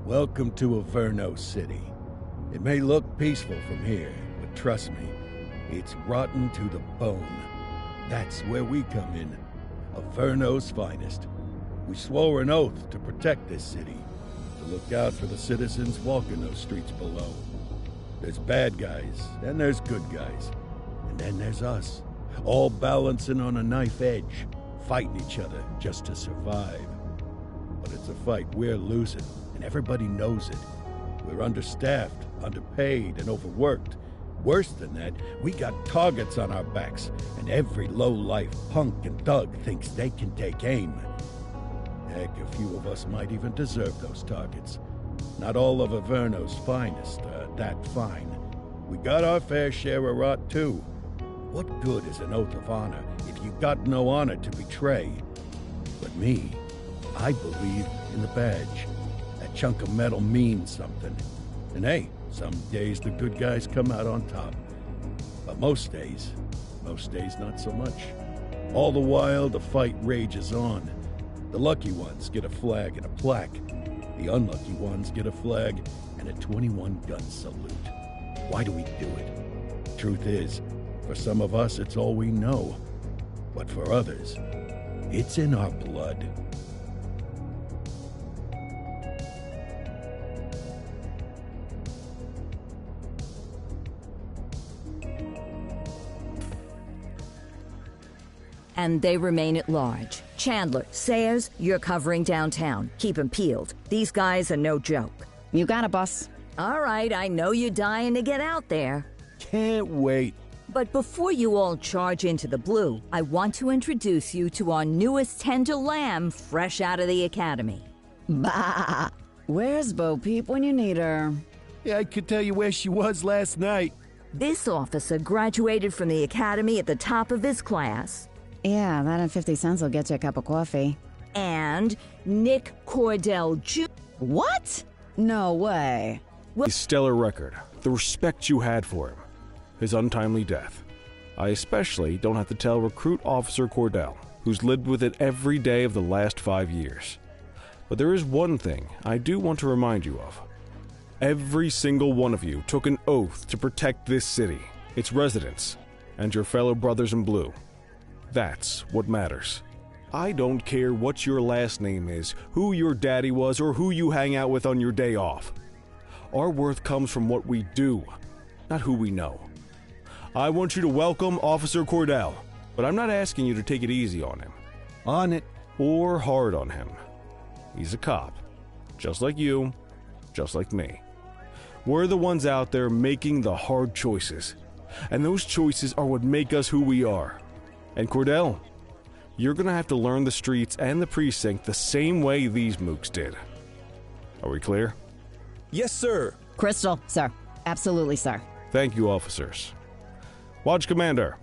Welcome to Averno City. It may look peaceful from here, but trust me, it's rotten to the bone. That's where we come in. Averno's finest. We swore an oath to protect this city, to look out for the citizens walking those streets below. There's bad guys, and there's good guys. And then there's us, all balancing on a knife edge, fighting each other just to survive. But it's a fight we're losing, and everybody knows it. We're understaffed, underpaid, and overworked. Worse than that, we got targets on our backs, and every low-life punk and thug thinks they can take aim. Heck, a few of us might even deserve those targets. Not all of Averno's finest are that fine. We got our fair share of rot, too. What good is an oath of honor if you got no honor to betray? But me, I believe in the badge. That chunk of metal means something. And hey, some days the good guys come out on top. But most days not so much. All the while, the fight rages on. The lucky ones get a flag and a plaque. The unlucky ones get a flag and a 21-gun salute. Why do we do it? Truth is, for some of us, it's all we know. But for others, it's in our blood. And they remain at large. Chandler, Sayers, you're covering downtown. Keep 'em peeled. These guys are no joke. You got it, boss. All right, I know you're dying to get out there. Can't wait. But before you all charge into the blue, I want to introduce you to our newest tender lamb fresh out of the academy. Bah! Where's Bo Peep when you need her? Yeah, I could tell you where she was last night. This officer graduated from the academy at the top of his class. Yeah, that and 50 cents will get you a cup of coffee. And Nick Cordell Jr. What? No way. His stellar record, the respect you had for him, his untimely death. I especially don't have to tell Recruit Officer Cordell, who's lived with it every day of the last 5 years. But there is one thing I do want to remind you of. Every single one of you took an oath to protect this city, its residents, and your fellow brothers in blue. That's what matters. I don't care what your last name is, who your daddy was, or who you hang out with on your day off. Our worth comes from what we do, not who we know. I want you to welcome Officer Cordell, but I'm not asking you to take it easy on him. On it. Or hard on him. He's a cop, just like you, just like me. We're the ones out there making the hard choices, and those choices are what make us who we are. And Cordell, you're gonna have to learn the streets and the precinct the same way these mooks did. Are we clear? Yes, sir. Crystal, sir. Absolutely, sir. Thank you, officers. Watch Commander.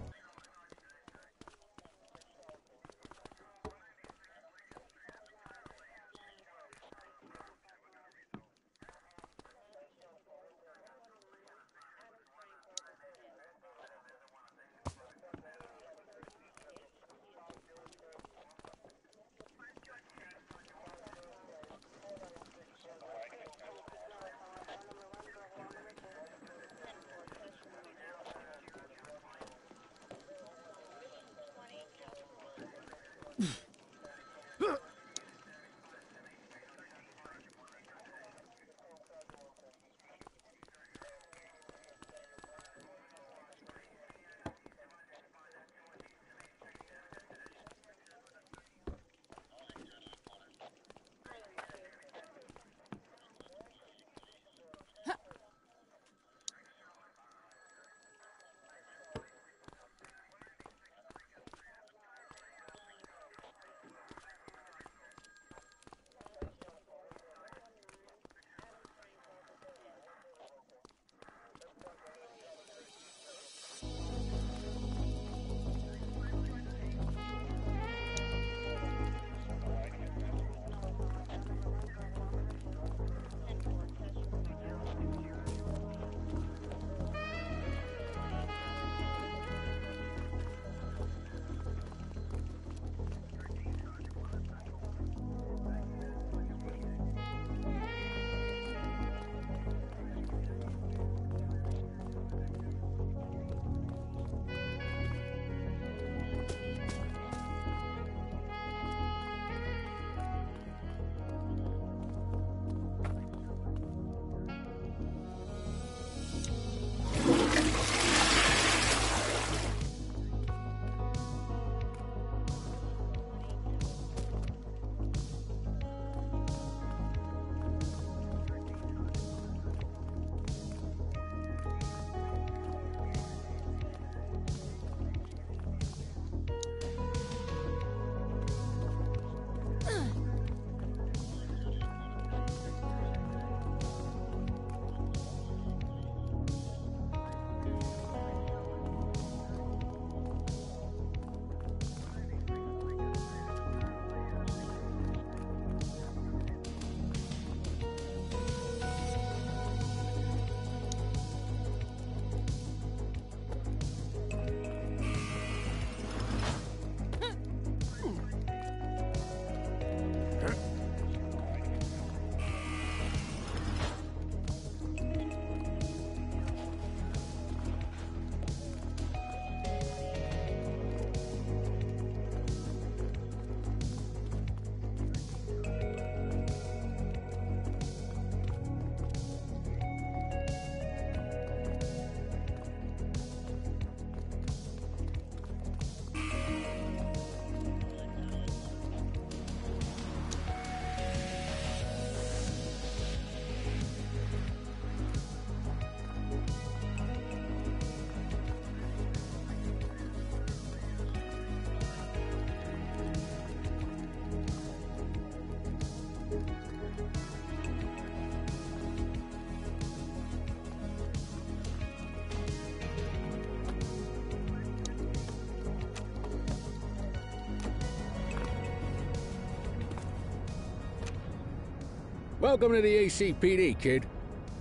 Welcome to the ACPD, kid.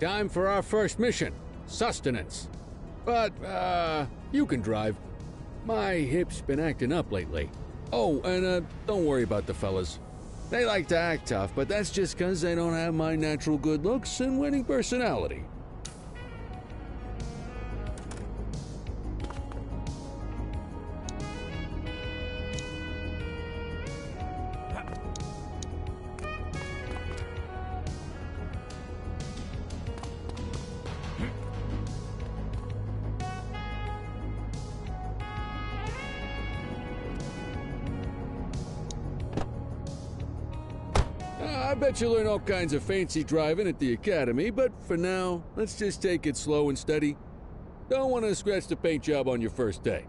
Time for our first mission, sustenance. But, you can drive. My hip's been acting up lately. Oh, and, don't worry about the fellas. They like to act tough, but that's just 'cause they don't have my natural good looks and winning personality. I bet you learn all kinds of fancy driving at the academy, but for now, let's just take it slow and steady. Don't want to scratch the paint job on your first day.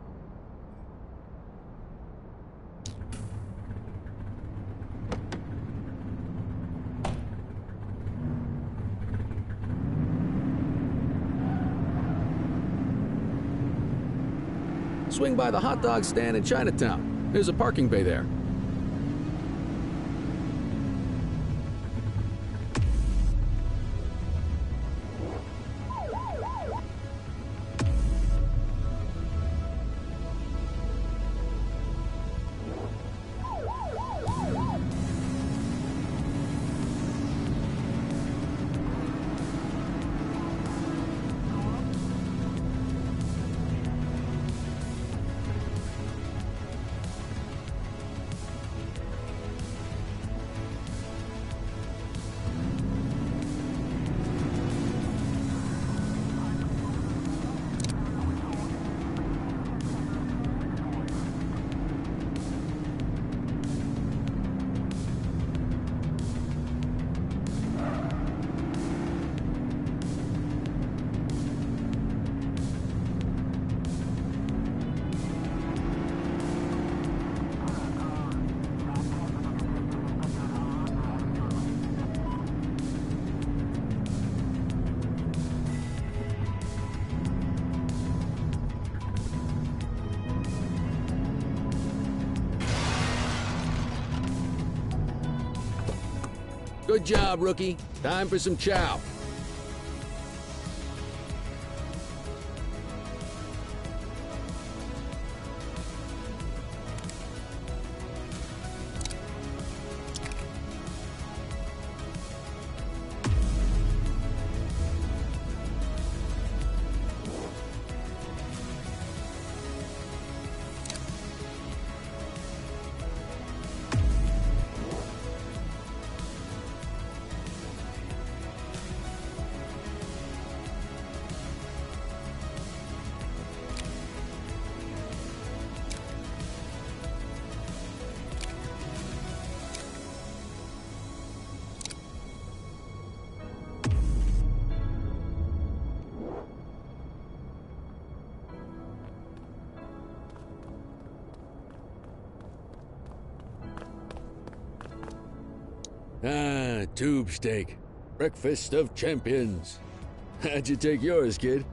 Swing by the hot dog stand in Chinatown. There's a parking bay there. Good job, rookie. Time for some chow. Ah, tube steak. Breakfast of champions. How'd you take yours, kid?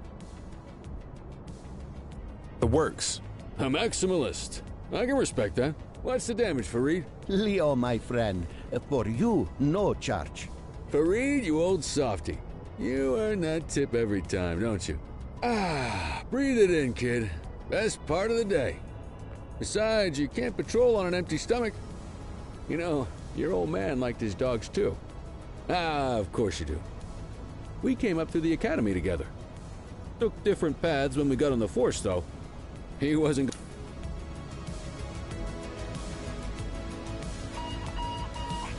The works. A maximalist. I can respect that. What's the damage, Fareed? Leo, my friend, for you, no charge. Fareed, you old softy. You earn that tip every time, don't you? Ah, breathe it in, kid. Best part of the day. Besides, you can't patrol on an empty stomach. You know, your old man liked his dogs too. Ah, of course you do. We came up through the academy together. Took different paths when we got on the force, though. He wasn't...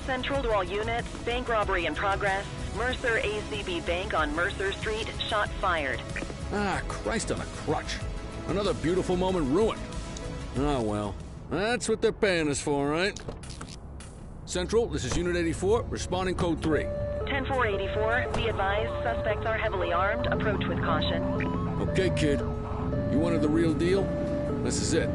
Central to all units, bank robbery in progress. Mercer ACB Bank on Mercer Street, shots fired. Ah, Christ on a crutch. Another beautiful moment ruined. Oh well, that's what they're paying us for, right? Central, this is Unit 84, responding code 3. 10-484, be advised, suspects are heavily armed, approach with caution. Okay, kid. You wanted the real deal? This is it.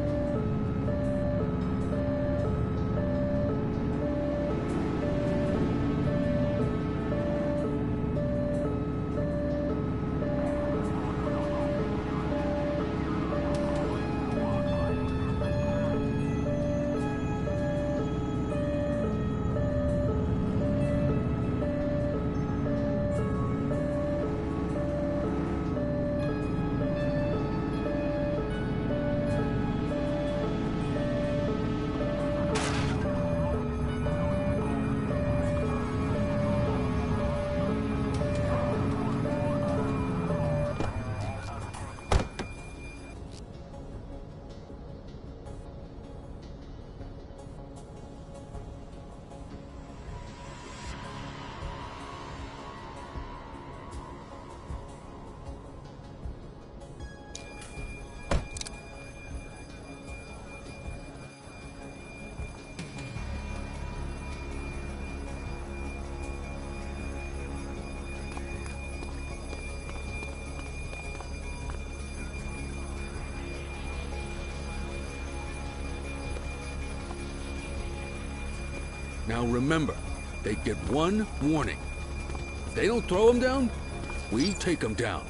Now remember, they get one warning. If they don't throw them down, we take them down.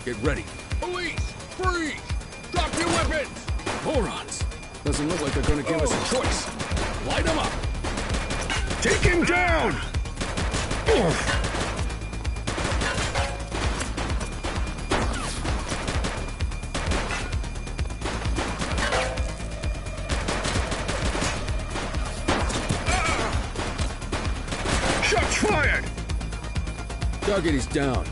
Get ready. Police! Freeze! Drop your weapons! Morons! Doesn't look like they're gonna give us a choice. Light them up! Take him down! Shots fired! Target is down.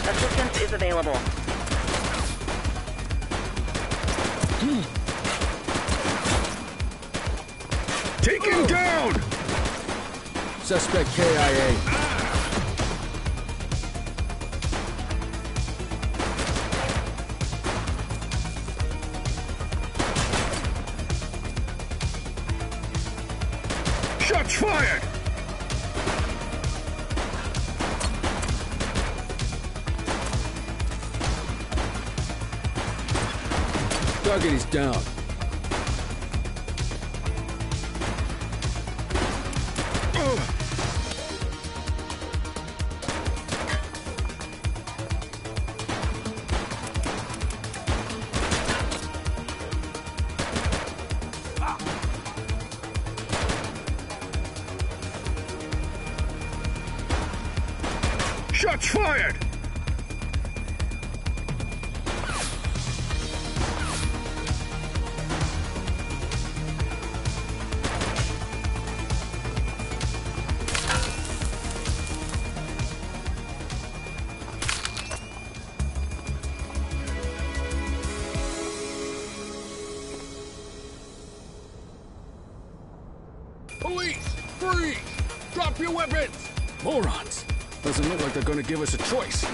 Assistance is available. Take him down! Suspect KIA. Shots fired! Target is down. Shots fired! Police! Freeze! Drop your weapons! Morons! Doesn't look like they're gonna give us a choice.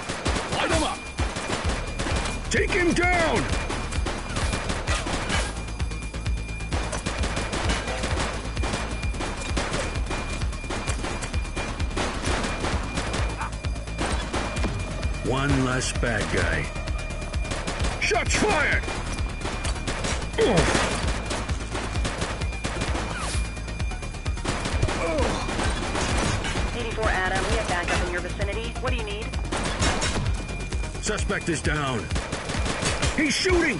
Light them up! Take him down! One less bad guy. Shots fired! 84 Adam, we have backup in your vicinity. What do you need? Suspect is down. He's shooting!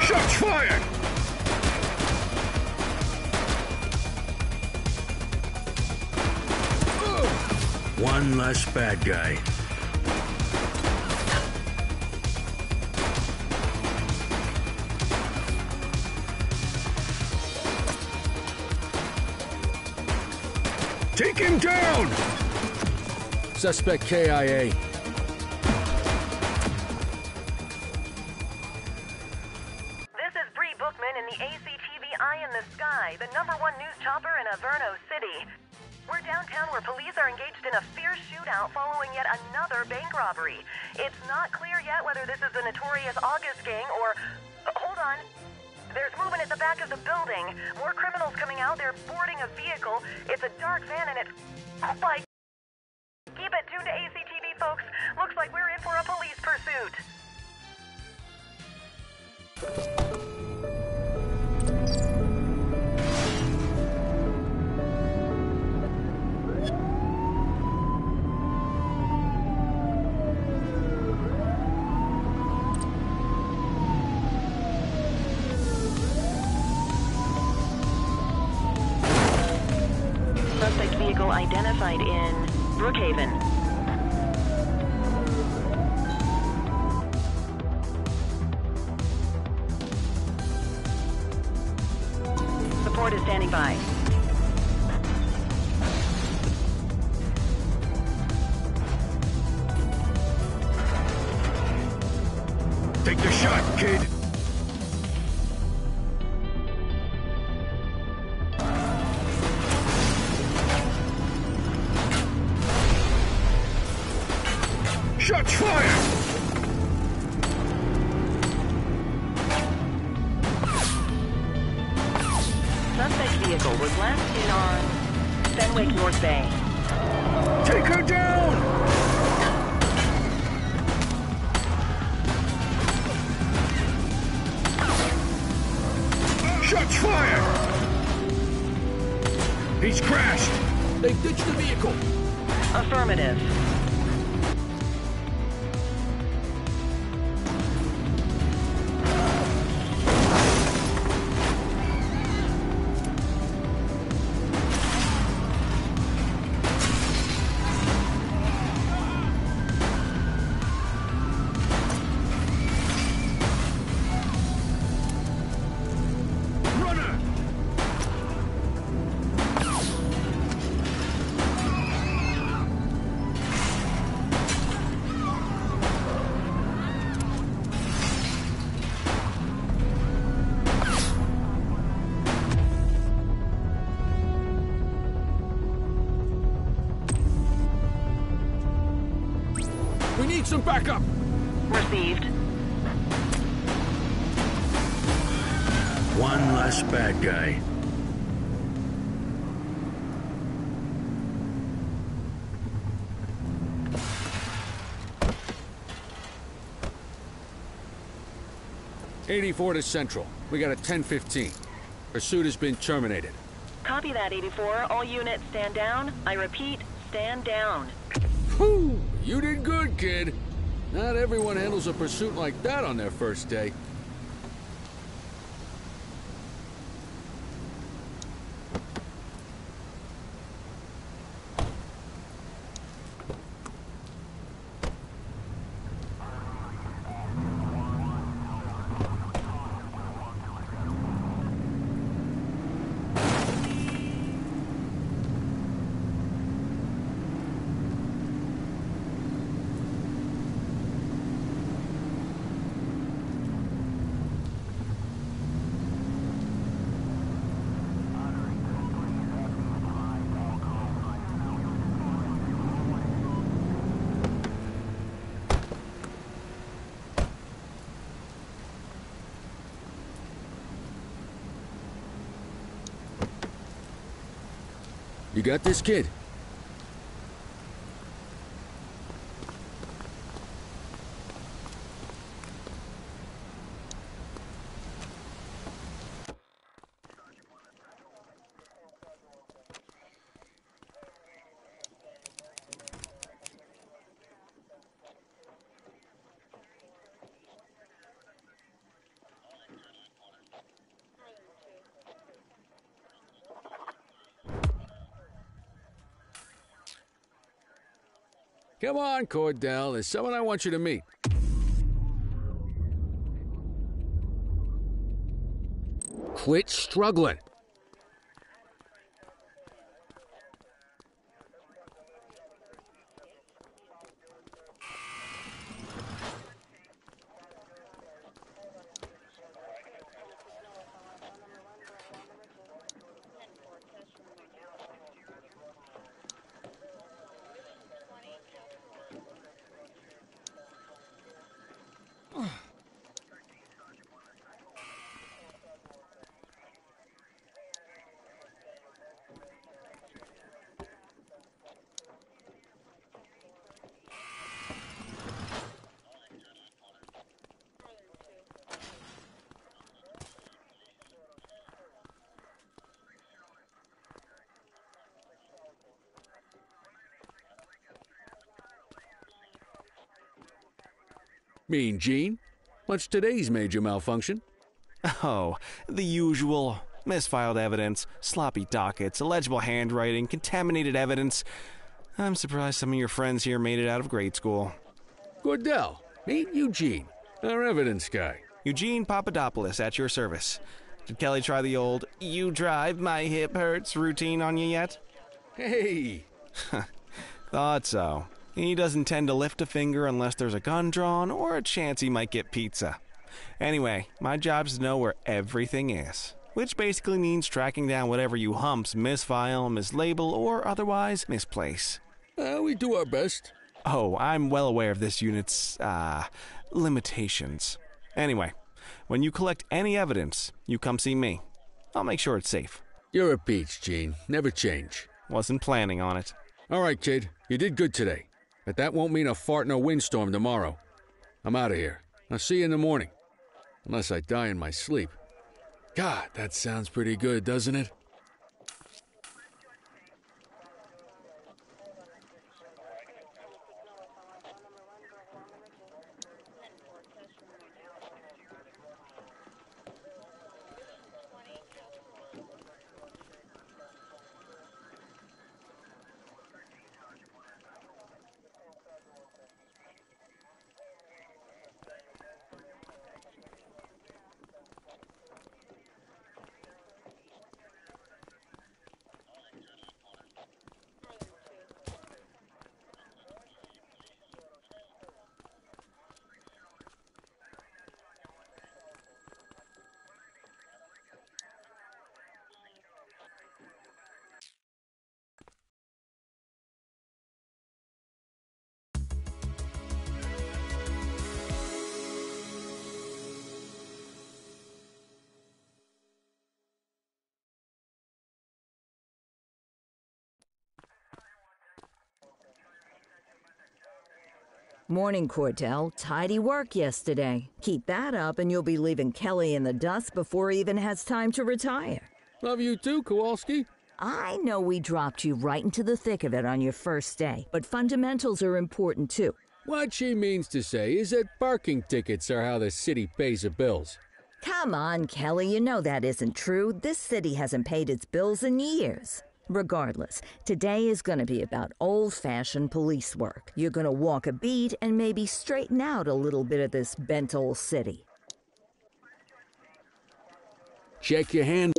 Shots fired! One less bad guy. Take him down! Suspect KIA. This is Bree Bookman in the ACTV Eye in the Sky, the #1 news chopper in Averno City. We're downtown where police are engaged in a fierce shootout following yet another bank robbery. It's not clear yet whether this is the notorious August gang or... hold on. There's movement at the back of the building. More criminals coming out. They're boarding a vehicle. It's a dark van and it's... oh my... Keep it tuned to ACTV, folks. Looks like we're in for a police pursuit. Suspect vehicle identified in Brookhaven. Support is standing by. Take the shot, kid! Shots fired! vehicle was last seen on Fenwick North Bay. Take her down! Shots fired! He's crashed! They ditched the vehicle! Affirmative. We need some backup! Received. One less bad guy. '84 to Central. We got a 10:15. Pursuit has been terminated. Copy that, 84. All units stand down. I repeat, stand down. Whew! You did good, kid. Not everyone handles a pursuit like that on their first day. You got this, kid? Come on, Cordell. There's someone I want you to meet. Quit struggling. Mean Gene? What's today's major malfunction? Oh, the usual. Misfiled evidence, sloppy dockets, illegible handwriting, contaminated evidence. I'm surprised some of your friends here made it out of grade school. Cordell, meet Eugene, our evidence guy. Eugene Papadopoulos at your service. Did Kelly try the old, "you drive, my hip hurts" routine on you yet? Hey! Thought so. He doesn't tend to lift a finger unless there's a gun drawn or a chance he might get pizza. Anyway, my job's to know where everything is, which basically means tracking down whatever you humps misfile, mislabel, or otherwise misplace. We do our best. Oh, I'm well aware of this unit's, limitations. Anyway, when you collect any evidence, you come see me. I'll make sure it's safe. You're a peach, Gene. Never change. Wasn't planning on it. All right, kid. You did good today. But that won't mean a fart in a windstorm tomorrow. I'm out of here. I'll see you in the morning. Unless I die in my sleep. God, that sounds pretty good, doesn't it? Morning, Cordell. Tidy work yesterday. Keep that up and you'll be leaving Kelly in the dust before he even has time to retire. Love you too, Kowalski. I know we dropped you right into the thick of it on your first day, but fundamentals are important too. What she means to say is that parking tickets are how the city pays the bills. Come on, Kelly, you know that isn't true. This city hasn't paid its bills in years. Regardless, today is going to be about old-fashioned police work. You're going to walk a beat and maybe straighten out a little bit of this bent old city. Check your hand.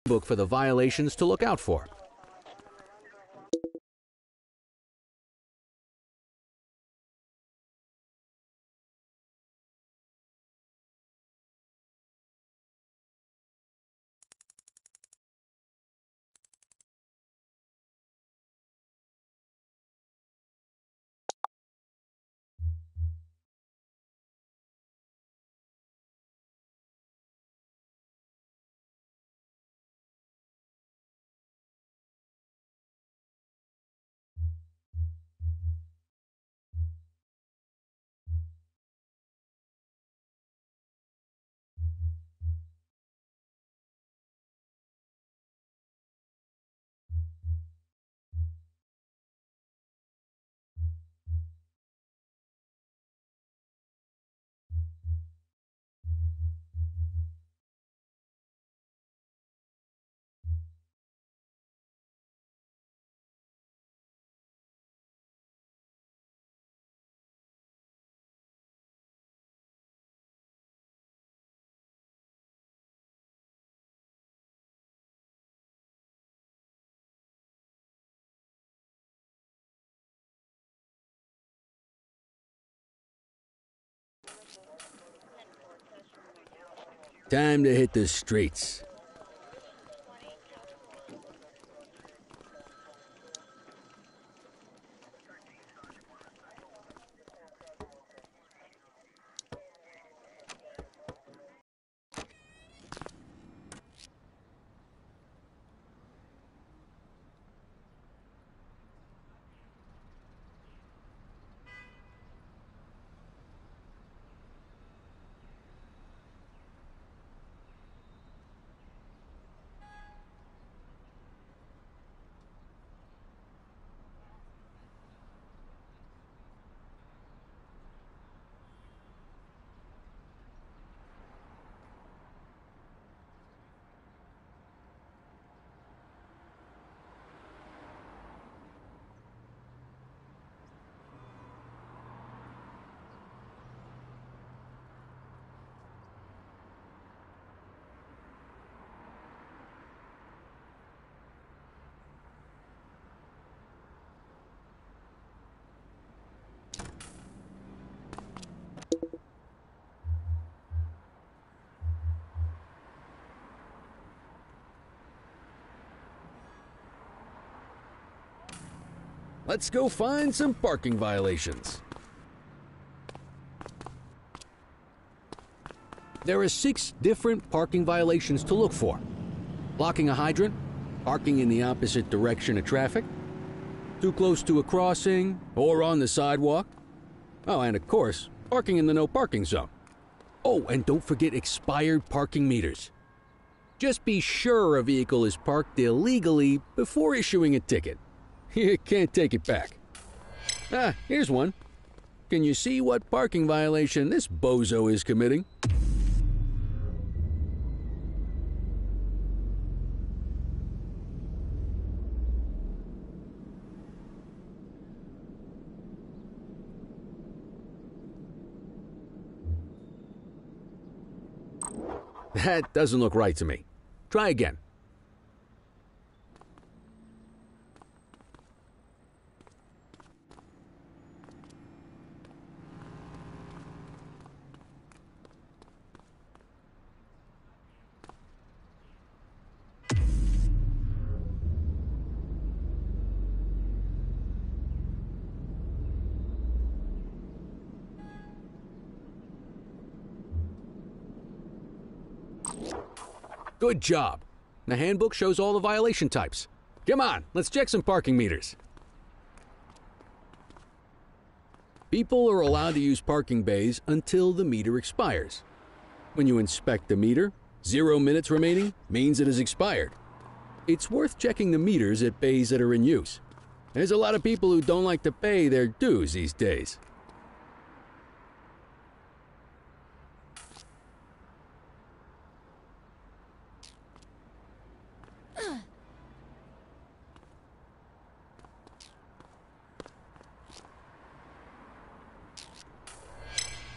Book for the violations to look out for. Time to hit the streets. let's go find some parking violations. There are 6 different parking violations to look for. Blocking a hydrant, parking in the opposite direction of traffic, too close to a crossing or on the sidewalk. Oh, and of course, parking in the no parking zone. Oh, and don't forget expired parking meters. Just be sure a vehicle is parked illegally before issuing a ticket. You can't take it back. Ah, here's one. Can you see what parking violation this bozo is committing? That doesn't look right to me. Try again. Good job. The handbook shows all the violation types. Come on, let's check some parking meters. People are allowed to use parking bays until the meter expires. When you inspect the meter, 0 minutes remaining means it has expired. It's worth checking the meters at bays that are in use. There's a lot of people who don't like to pay their dues these days.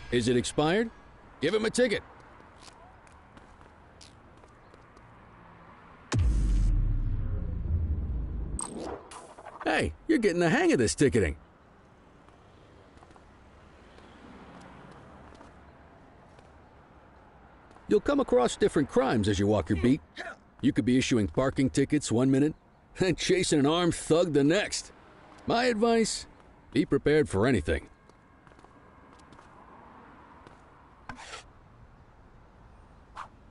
Is it expired? Give him a ticket. Hey, you're getting the hang of this ticketing. You'll come across different crimes as you walk your beat. You could be issuing parking tickets 1 minute and chasing an armed thug the next. My advice, be prepared for anything.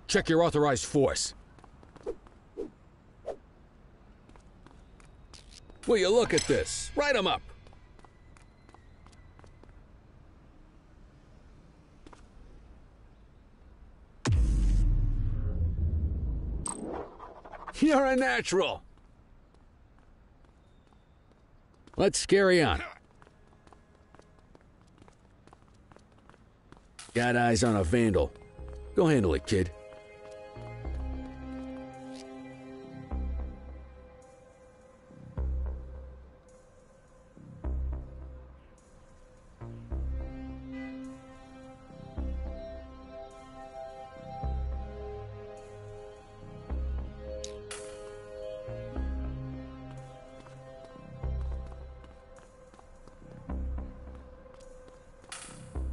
Check your authorized force. Will you look at this? Write them up. You're a natural. Let's carry on. Got eyes on a vandal. Go handle it, kid.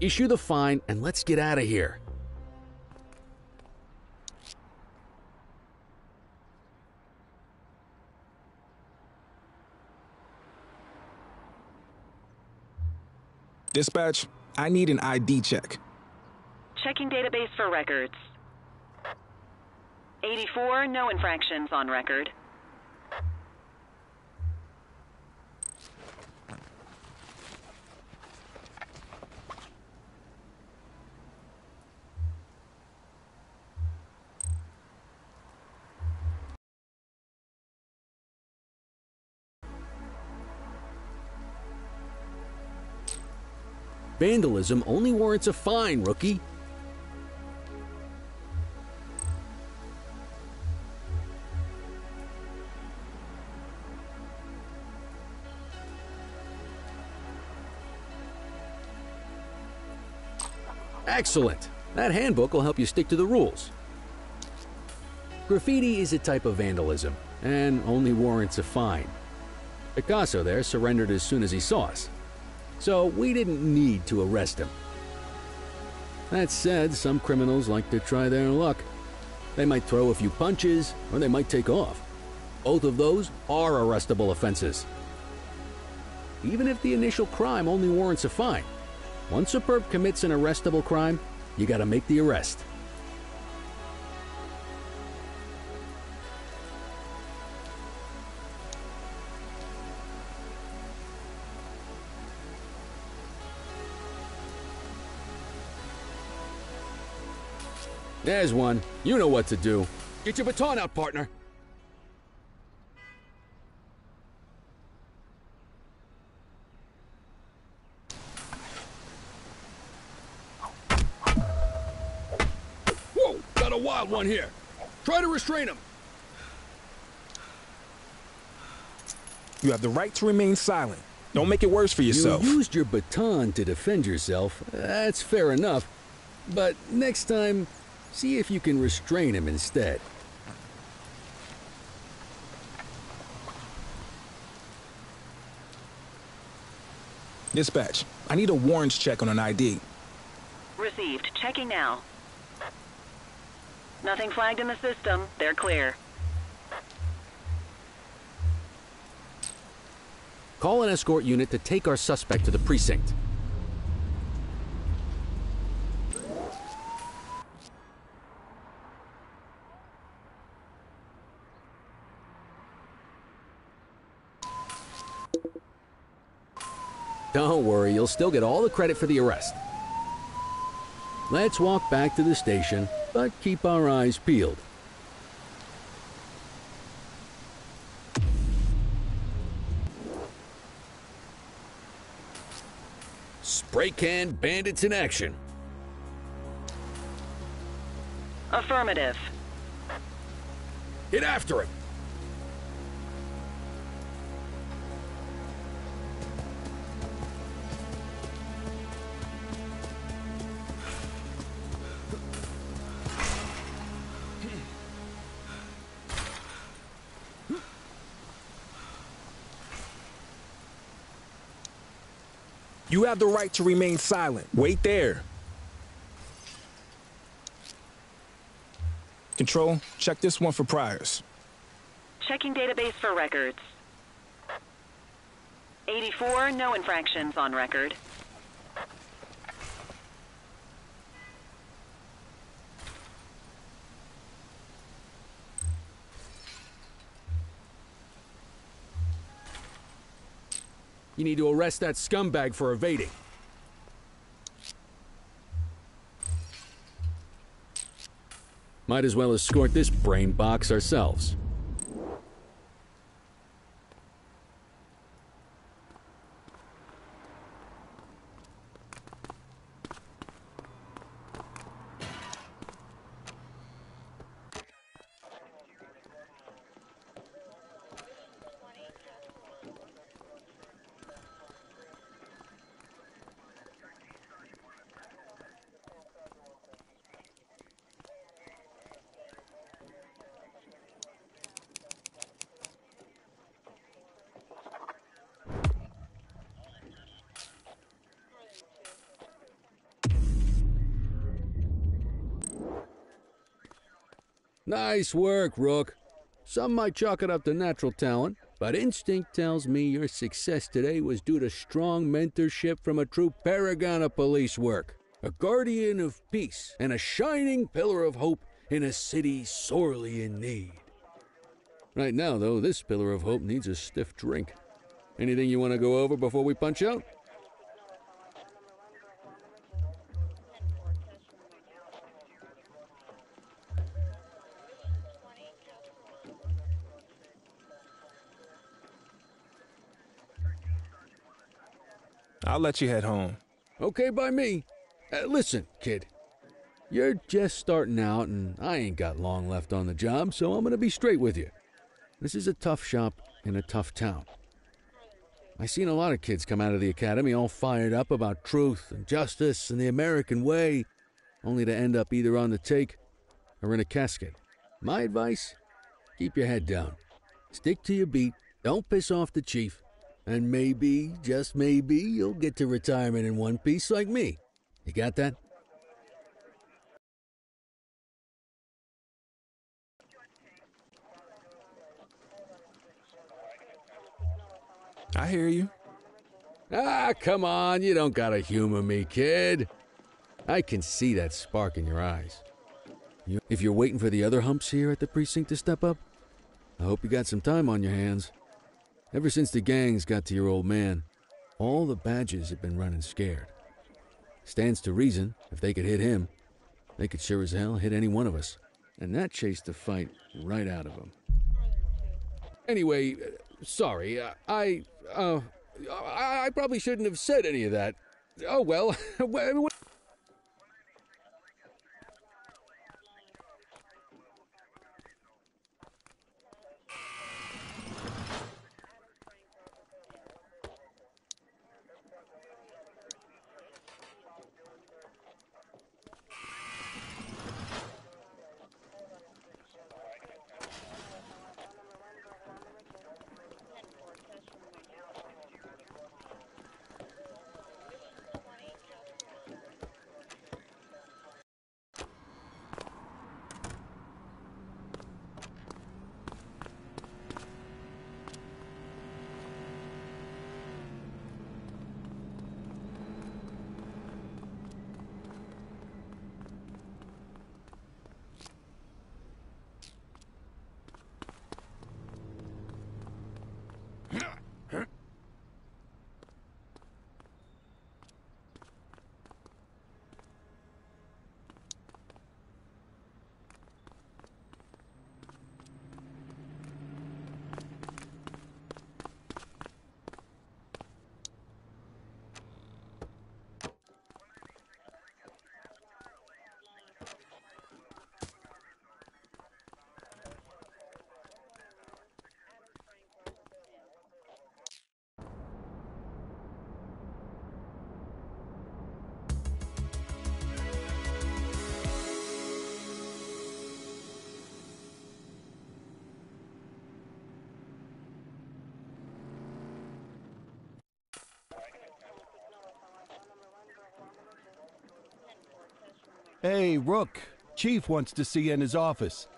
Issue the fine and let's get out of here. Dispatch, I need an ID check. Checking database for records. 84, no infractions on record. Vandalism only warrants a fine, rookie. Excellent. That handbook will help you stick to the rules. Graffiti is a type of vandalism and only warrants a fine. Picasso there surrendered as soon as he saw us, so we didn't need to arrest him. That said, some criminals like to try their luck. They might throw a few punches, or they might take off. Both of those are arrestable offenses. even if the initial crime only warrants a fine. Once a perp commits an arrestable crime, you gotta make the arrest. There's one. You know what to do. Get your baton out, partner. Whoa! Got a wild one here. Try to restrain him. You have the right to remain silent. Don't make it worse for yourself. You used your baton to defend yourself. That's fair enough. But next time, see if you can restrain him instead. Dispatch, I need a warrants check on an ID. Received. Checking now. Nothing flagged in the system. They're clear. Call an escort unit to take our suspect to the precinct. Don't worry, you'll still get all the credit for the arrest. Let's walk back to the station, but keep our eyes peeled. Spray can bandits in action. Affirmative. Get after him. You have the right to remain silent. Wait there. Control, check this one for priors. Checking database for records. 84, no infractions on record. You need to arrest that scumbag for evading. Might as well escort this brain box ourselves. Nice work, Rook. Some might chalk it up to natural talent, but instinct tells me your success today was due to strong mentorship from a true paragon of police work, a guardian of peace, and a shining pillar of hope in a city sorely in need. Right now, though, this pillar of hope needs a stiff drink. Anything you want to go over before we punch out? I'll let you head home. Okay by me. Listen, kid. You're just starting out, and I ain't got long left on the job, so I'm gonna be straight with you. This is a tough shop in a tough town. I seen a lot of kids come out of the academy all fired up about truth and justice and the American way, only to end up either on the take or in a casket. My advice? Keep your head down. Stick to your beat. Don't piss off the chief. And maybe, just maybe, you'll get to retirement in one piece like me. You got that? I hear you. Ah, come on, you don't gotta humor me, kid. I can see that spark in your eyes. If you're waiting for the other humps here at the precinct to step up, I hope you got some time on your hands. Ever since the gangs got to your old man, all the badges have been running scared. Stands to reason, if they could hit him, they could sure as hell hit any one of us. And that chased the fight right out of him. Anyway, sorry, I probably shouldn't have said any of that. Oh well. Hey, Rook. Chief wants to see you in his office.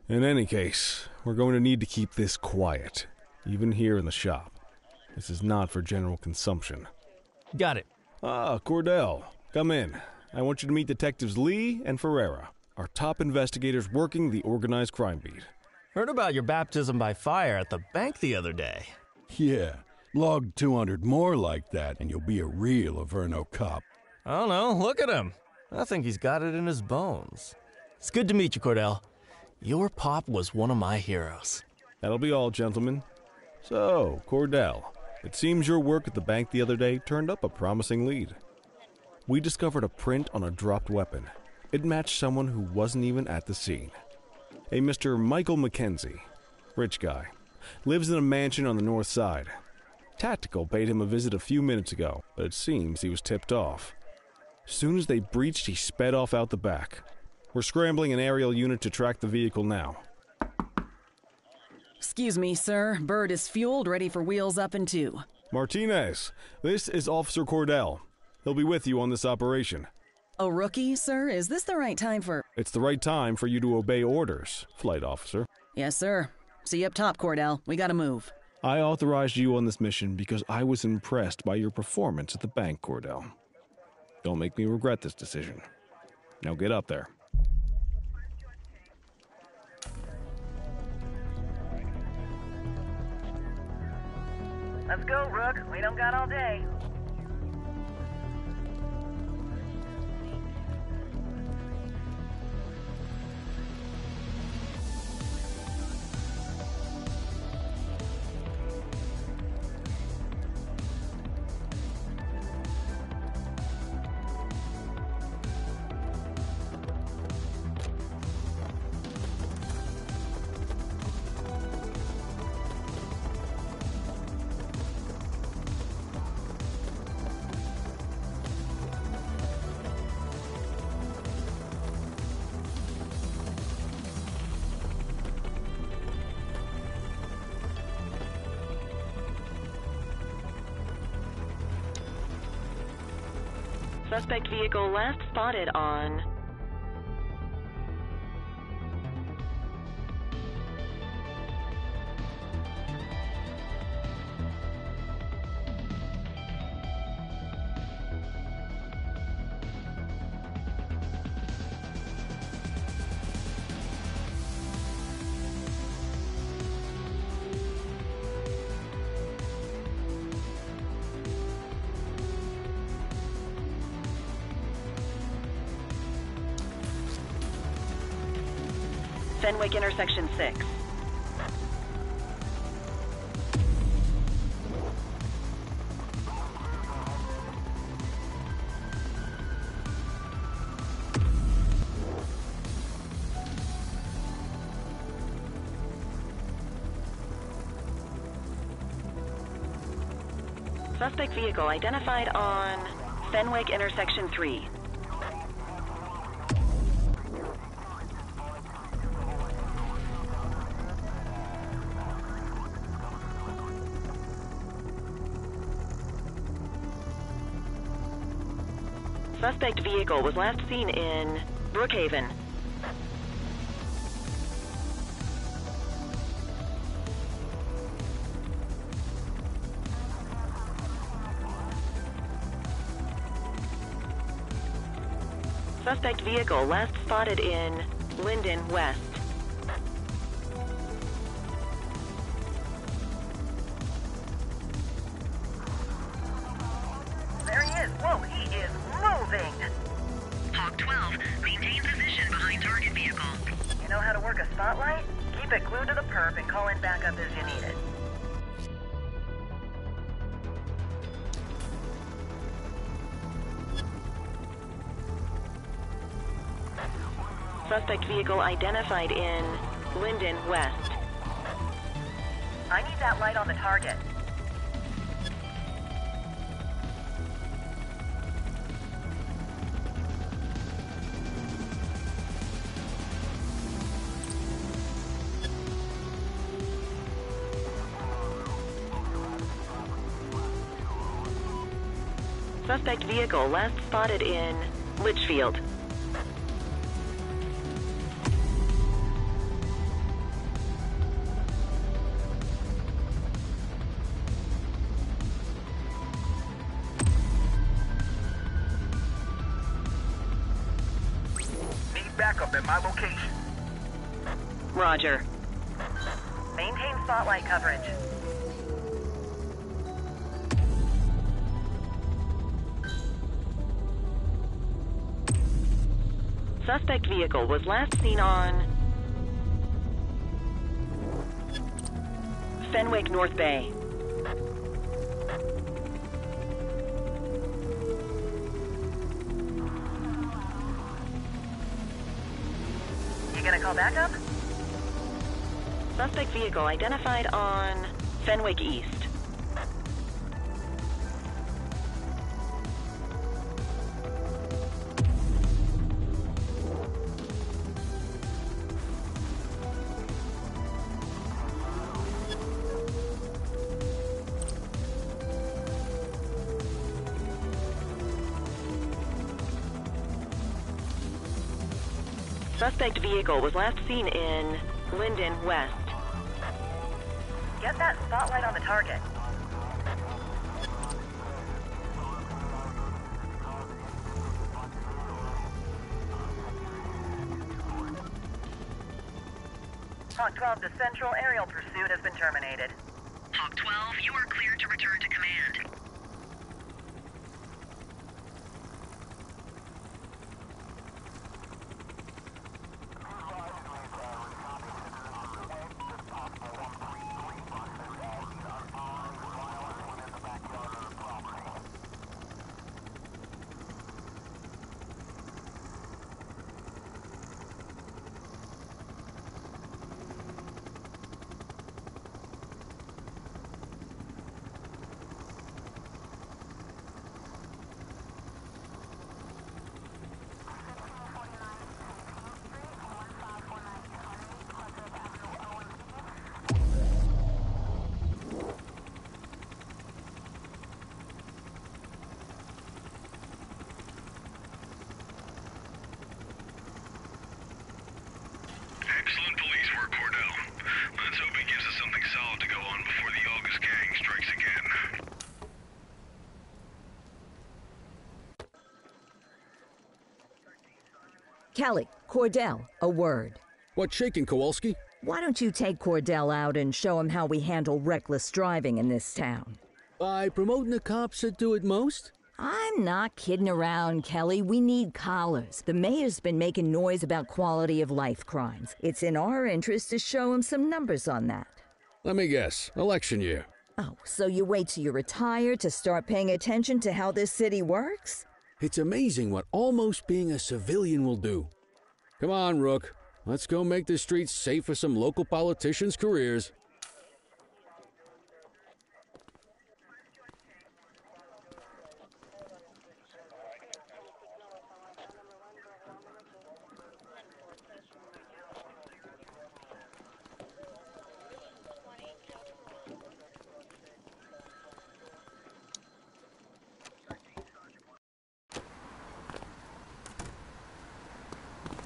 In any case, we're going to need to keep this quiet, even here in the shop. This is not for general consumption. Got it. Ah, Cordell, come in. I want you to meet Detectives Lee and Ferreira, our top investigators working the organized crime beat. Heard about your baptism by fire at the bank the other day. Yeah, log 200 more like that and you'll be a real Averno cop. I don't know, look at him. I think he's got it in his bones. It's good to meet you, Cordell. Your pop was one of my heroes. That'll be all, gentlemen. So, Cordell, it seems your work at the bank the other day turned up a promising lead. We discovered a print on a dropped weapon. It matched someone who wasn't even at the scene. A Mr. Michael McKenzie, rich guy, lives in a mansion on the north side. Tactical paid him a visit a few minutes ago, but it seems he was tipped off. Soon as they breached, he sped off out the back. We're scrambling an aerial unit to track the vehicle now. Excuse me, sir. Bird is fueled, ready for wheels up in 2. Martinez, this is Officer Cordell. He'll be with you on this operation. A rookie, sir? Is this the right time for... It's the right time for you to obey orders, Flight Officer. Yes, sir. See you up top, Cordell. We gotta move. I authorized you on this mission because I was impressed by your performance at the bank, Cordell. Don't make me regret this decision. Now get up there. Let's go, Rook. We don't got all day. Suspect vehicle last spotted on... Fenwick intersection 6. Suspect vehicle identified on Fenwick intersection 3. Suspect vehicle was last seen in Brookhaven. Suspect vehicle last spotted in Linden West. There he is. Whoa, he is moving. Hawk 12, maintain position behind target vehicle. You know how to work a spotlight? Keep it glued to the perp and call in backup as you need it. Suspect vehicle identified in Linden West. I need that light on the target. Suspect vehicle last spotted in Litchfield. Need backup at my location. Roger. Maintain spotlight coverage. Suspect vehicle was last seen on Fenwick North Bay. You gonna call backup? Suspect vehicle identified on Fenwick East. Suspect vehicle was last seen in Linden West. Get that spotlight on the target. Hawk 12 to Central, aerial pursuit has been terminated. Hawk 12, you are cleared to return to command. Kelly, Cordell, a word. What's shaking, Kowalski? Why don't you take Cordell out and show him how we handle reckless driving in this town? By promoting the cops that do it most? I'm not kidding around, Kelly. We need collars. The mayor's been making noise about quality of life crimes. It's in our interest to show him some numbers on that. Let me guess. Election year. Oh, so you wait till you're retired to start paying attention to how this city works? It's amazing what almost being a civilian will do. Come on, Rook. Let's go make the streets safe for some local politicians' careers.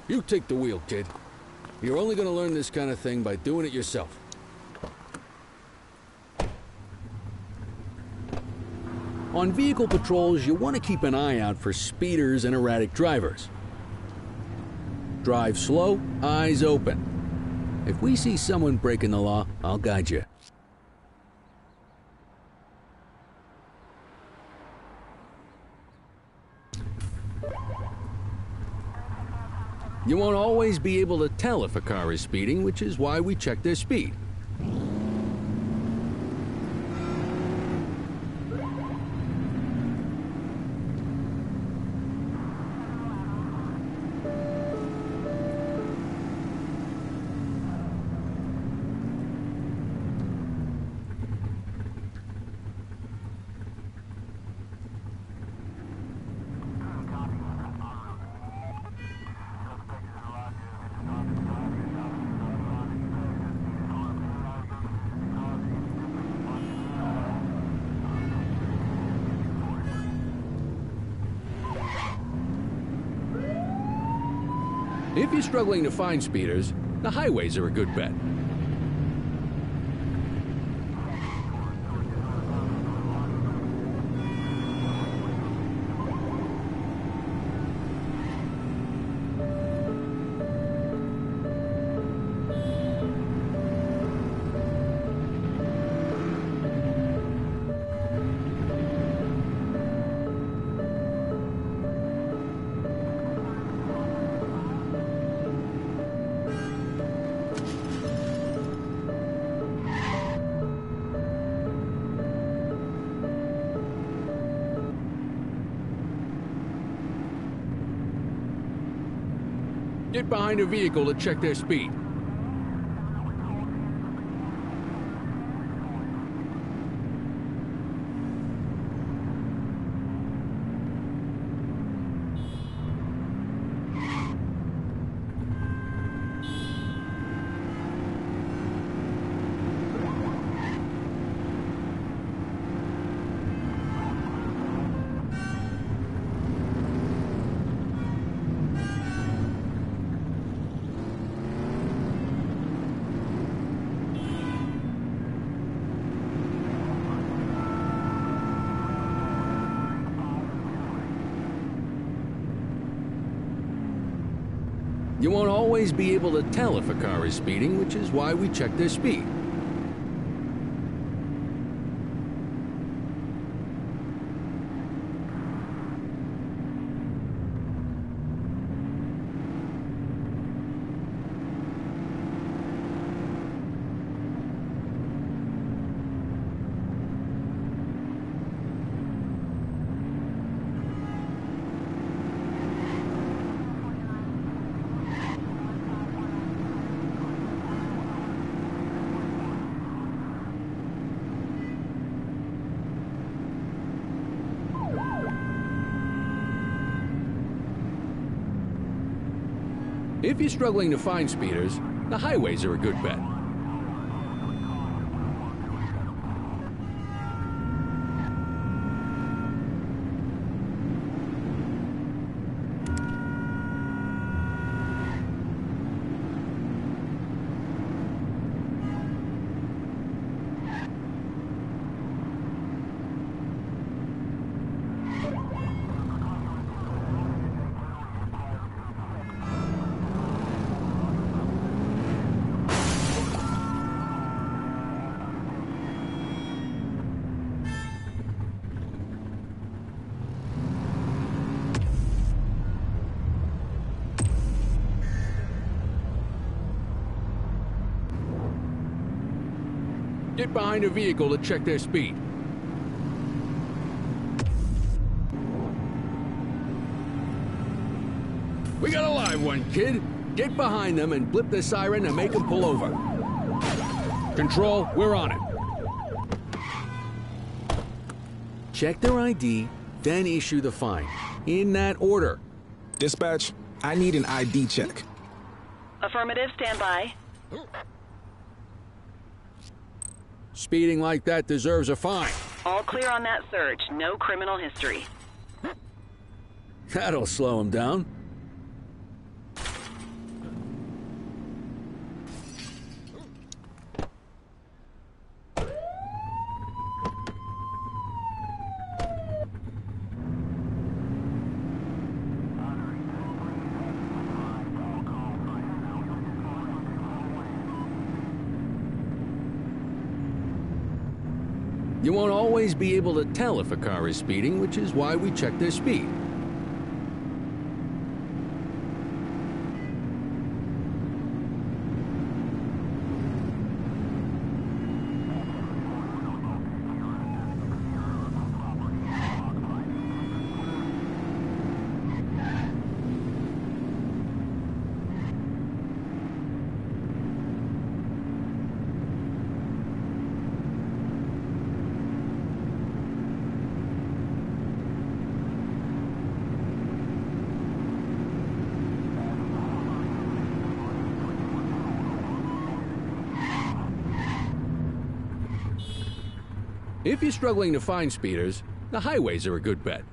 You take the wheel, kid. You're only going to learn this kind of thing by doing it yourself. On vehicle patrols, you want to keep an eye out for speeders and erratic drivers. Drive slow, eyes open. If we see someone breaking the law, I'll guide you. You won't always be able to tell if a car is speeding, which is why we check their speed. If you're struggling to find speeders, the highways are a good bet. Get behind a vehicle to check their speed. You won't always be able to tell if a car is speeding, which is why we check their speed. If you're struggling to find speeders, the highways are a good bet. Get behind a vehicle to check their speed. We got a live one, kid. Get behind them and blip the siren and make them pull over. Control, we're on it. Check their ID, then issue the fine. In that order. Dispatch, I need an ID check. Affirmative, stand by. Speeding like that deserves a fine. All clear on that search. No criminal history. That'll slow him down. You won't always be able to tell if a car is speeding, which is why we check their speed. If you're struggling to find speeders, the highways are a good bet.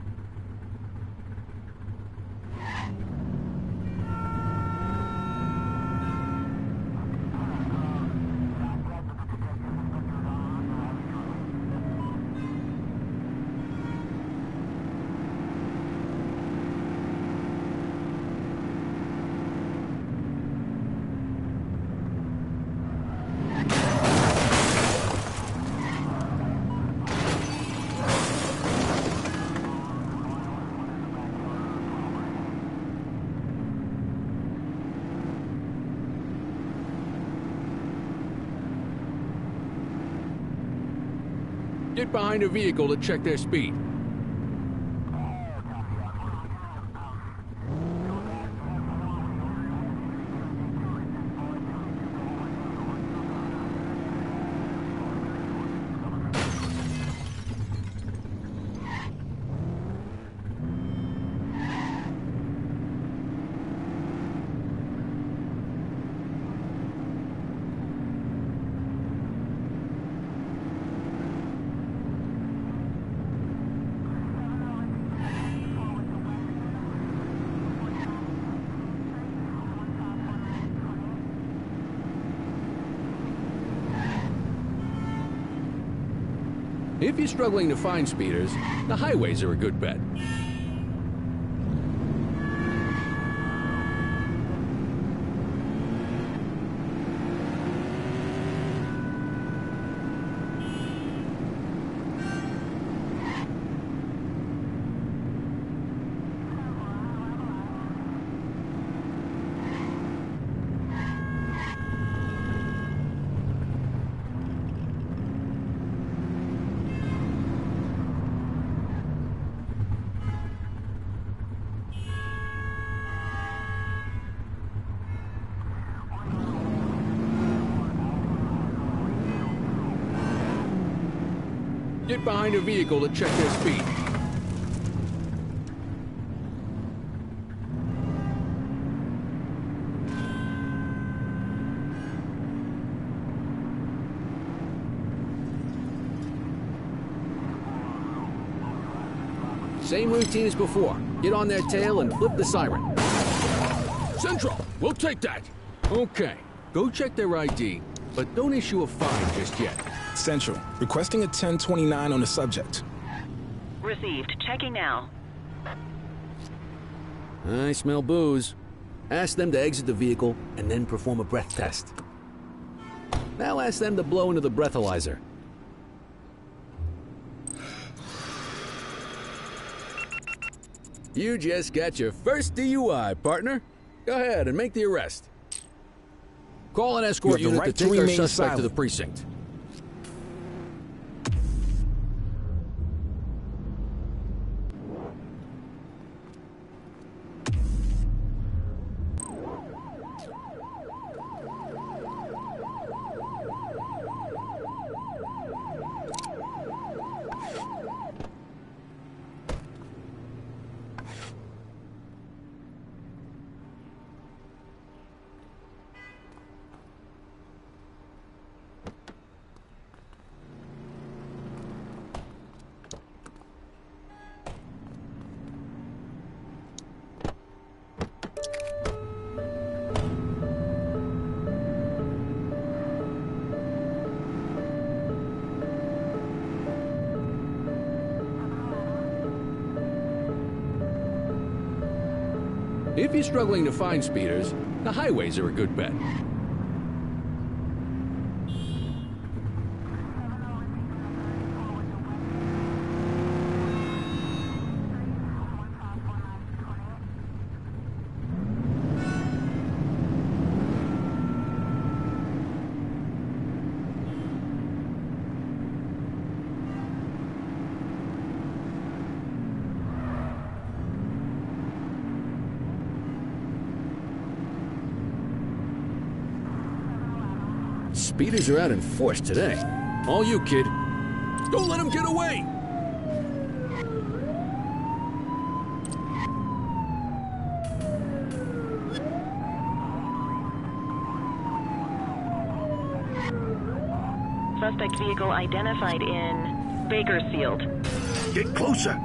Get behind a vehicle to check their speed. If you're struggling to find speeders, the highways are a good bet. Get behind a vehicle to check their speed. Same routine as before. Get on their tail and flip the siren. Central, we'll take that. Okay, go check their ID, but don't issue a fine just yet. Central, requesting a 1029 on the subject. Received. Checking now. I smell booze. Ask them to exit the vehicle and then perform a breath test. Now ask them to blow into the breathalyzer. You just got your first DUI, partner. Go ahead and make the arrest. Call an escort unit to take our suspect to the precinct. If you're struggling to find speeders, the highways are a good bet. Speeders are out in force today. All you, kid. Don't let them get away! Suspect vehicle identified in Bakersfield. Get closer.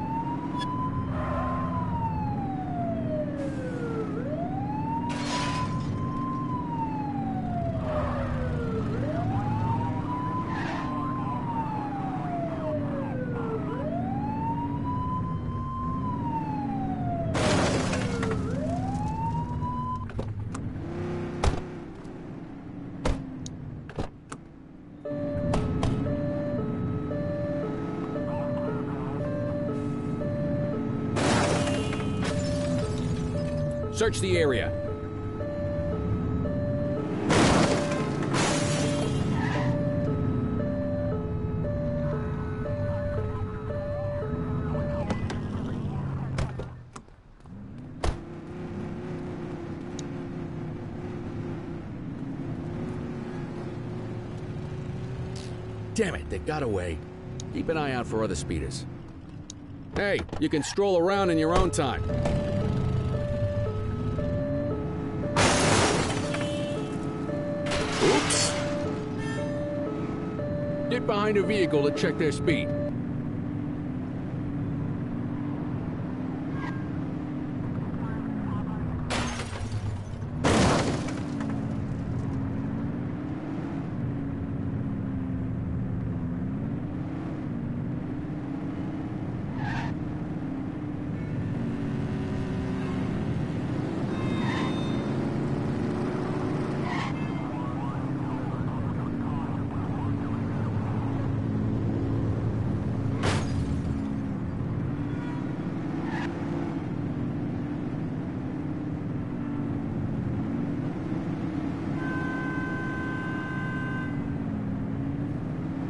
Search the area. Damn it, they got away. Keep an eye out for other speeders. Hey, you can stroll around in your own time. Oops! Get behind a vehicle to check their speed.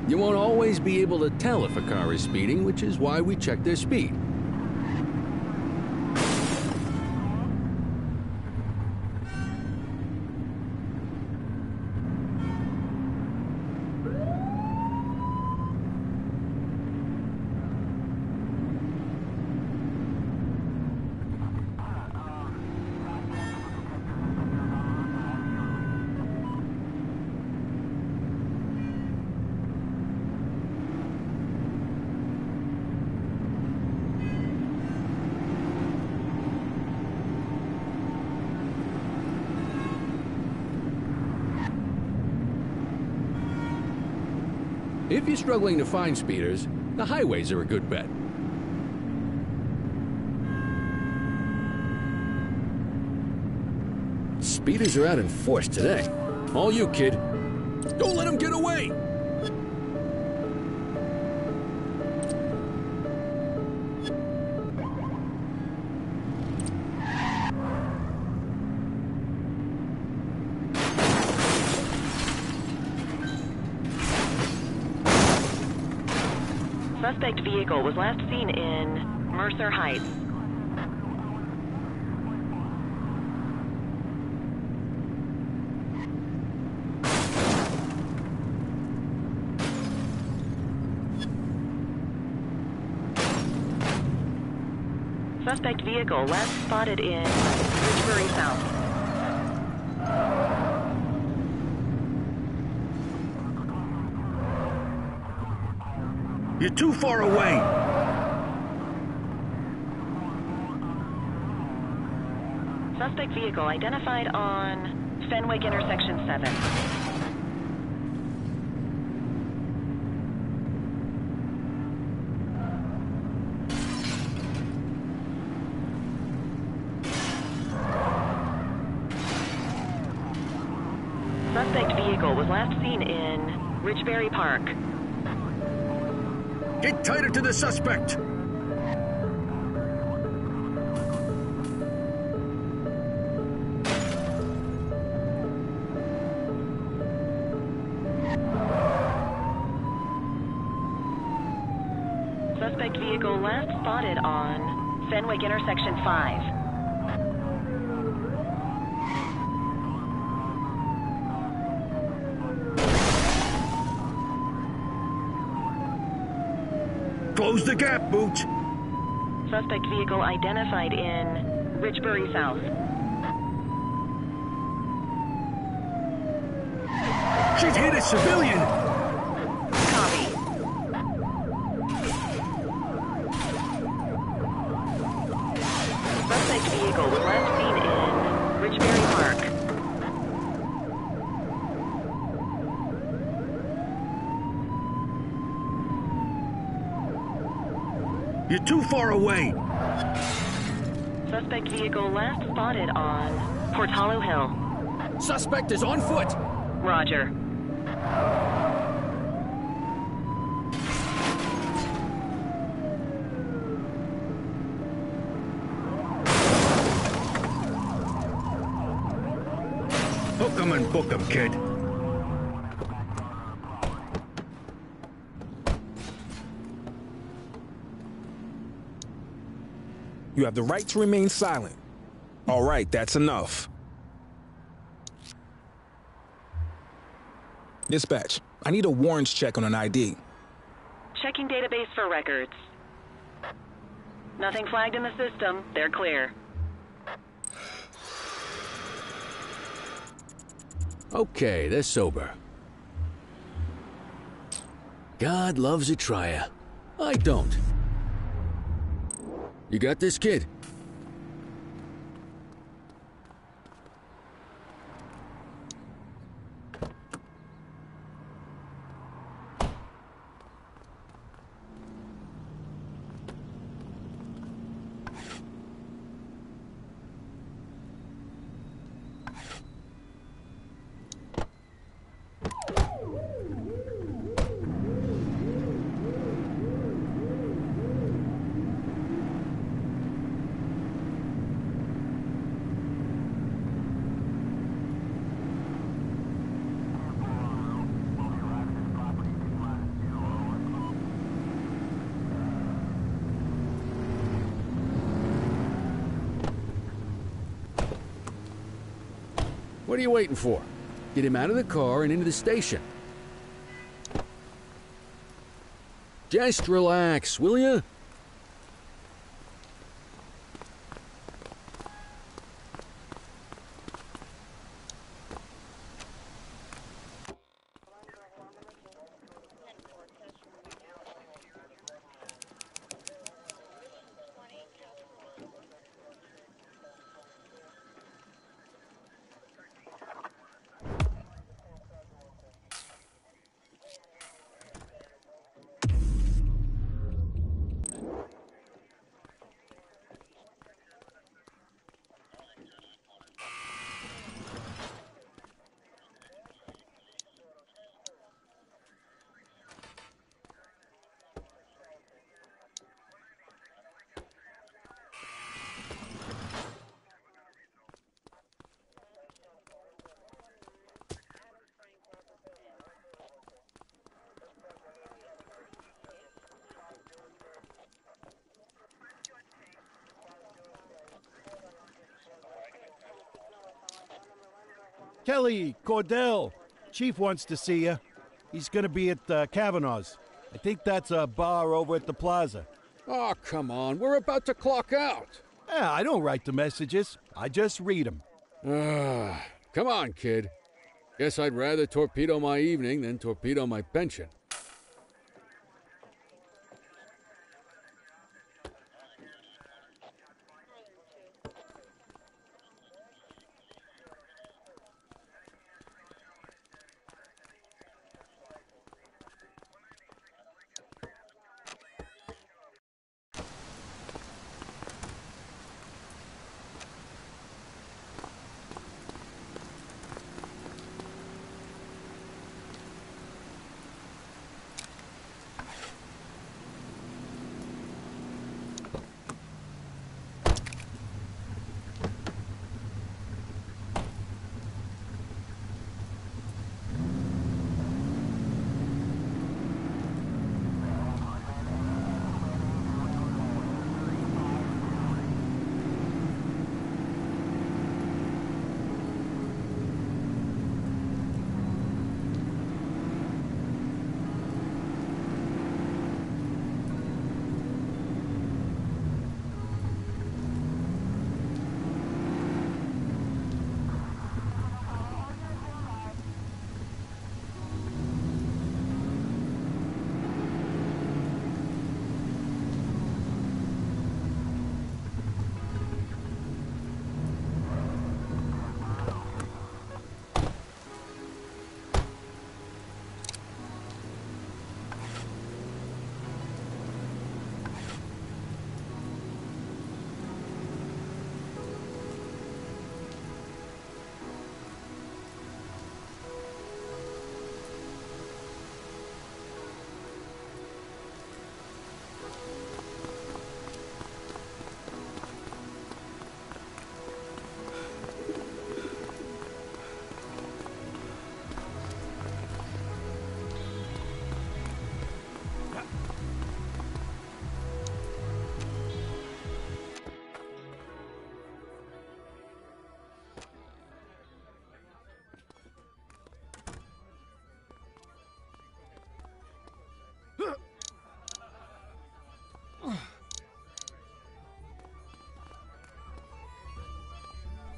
You won't always be able to tell if a car is speeding, which is why we check their speed. If you're struggling to find speeders, the highways are a good bet. Speeders are out in force today. All you, kid. Don't let them get away! Suspect vehicle was last seen in Mercer Heights. Suspect vehicle last spotted in Ridgebury South. You're too far away. Suspect vehicle identified on Fenwick intersection 7. last seen in Richbury Park. Get tighter to the suspect! Suspect vehicle last spotted on Fenwick Intersection 5. Close the gap, Boot! Suspect vehicle identified in Richbury South. She's hit a civilian! Copy. Suspect vehicle was last seen in Richbury Park. You're too far away! Suspect vehicle last spotted on Portalo Hill. Suspect is on foot! Roger. Hook 'em and book 'em, kid. You have the right to remain silent. All right, that's enough. Dispatch, I need a warrants check on an ID. Checking database for records. Nothing flagged in the system. They're clear. Okay, they're sober. God loves a trier. I don't. You got this, kid? What are you waiting for? Get him out of the car and into the station. Just relax, will ya? Kelly, Cordell, Chief wants to see you. He's going to be at Kavanaugh's. I think that's a bar over at the plaza. Oh, come on. We're about to clock out. Yeah, I don't write the messages. I just read them. Come on, kid. Guess I'd rather torpedo my evening than torpedo my pension.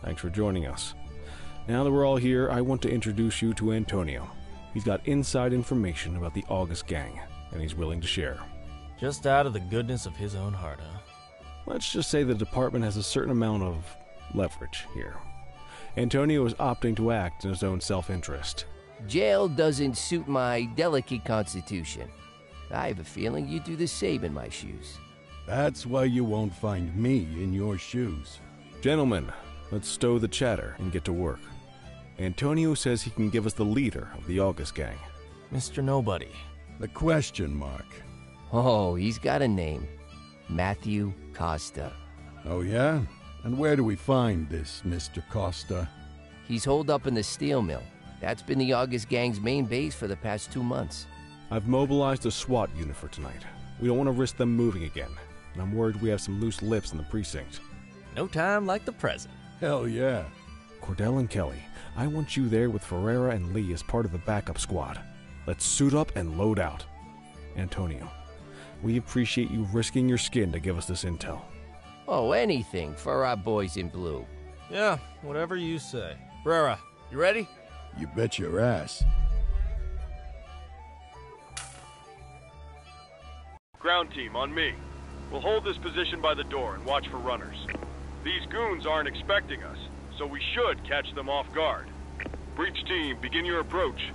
Thanks for joining us. Now that we're all here, I want to introduce you to Antonio. He's got inside information about the August gang, and he's willing to share. Just out of the goodness of his own heart, huh? Let's just say the department has a certain amount of leverage here. Antonio is opting to act in his own self-interest. Jail doesn't suit my delicate constitution. I have a feeling you'd do the same in my shoes. That's why you won't find me in your shoes. Gentlemen, let's stow the chatter and get to work. Antonio says he can give us the leader of the August gang. Mr. Nobody. The question mark. Oh, he's got a name. Matthew Costa. Oh, yeah? And where do we find this Mr. Costa? He's holed up in the steel mill. That's been the August gang's main base for the past 2 months. I've mobilized a SWAT unit for tonight. We don't want to risk them moving again, and I'm worried we have some loose lips in the precinct. No time like the present. Hell yeah. Cordell and Kelly, I want you there with Ferreira and Lee as part of the backup squad. Let's suit up and load out. Antonio, we appreciate you risking your skin to give us this intel. Oh, anything for our boys in blue. Yeah, whatever you say. Brera, you ready? You bet your ass. Ground team, on me. We'll hold this position by the door and watch for runners. These goons aren't expecting us, so we should catch them off guard. Breach team, begin your approach.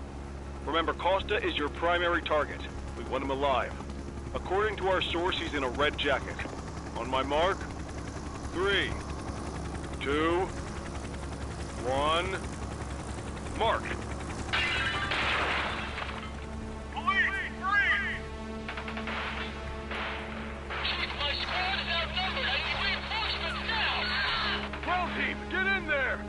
Remember, Costa is your primary target. We want him alive. According to our source, he's in a red jacket. On my mark, 3, 2, 1, mark! Team, get in there!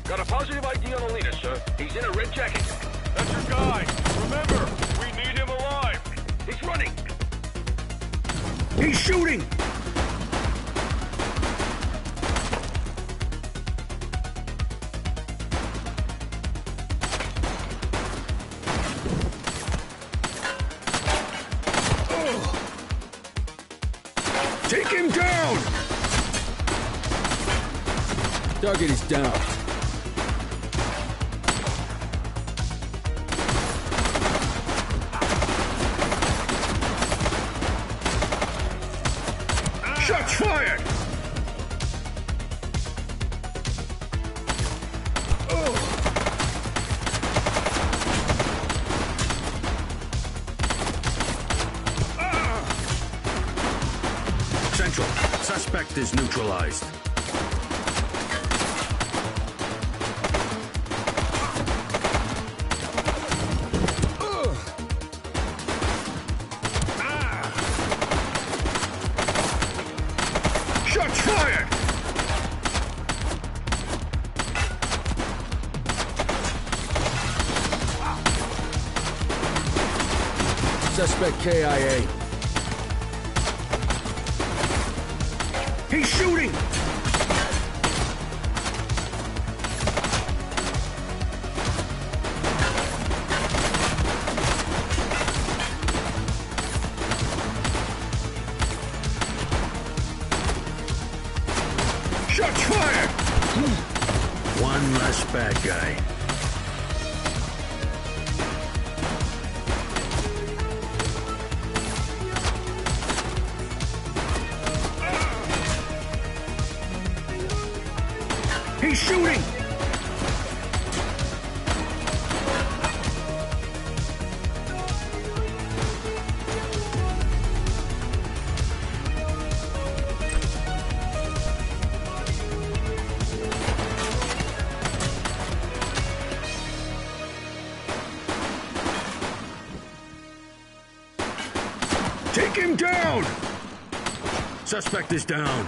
Got a positive ID on the leader, sir. He's in a red jacket. That's your guy. Remember, we need him alive. He's running. He's shooting! Take him down! Target is down. Shots fired! Central, suspect is neutralized. Shots fired! Suspect KIA. He's shooting! Shots fired! One less bad guy. He's shooting! Take him down! Suspect is down.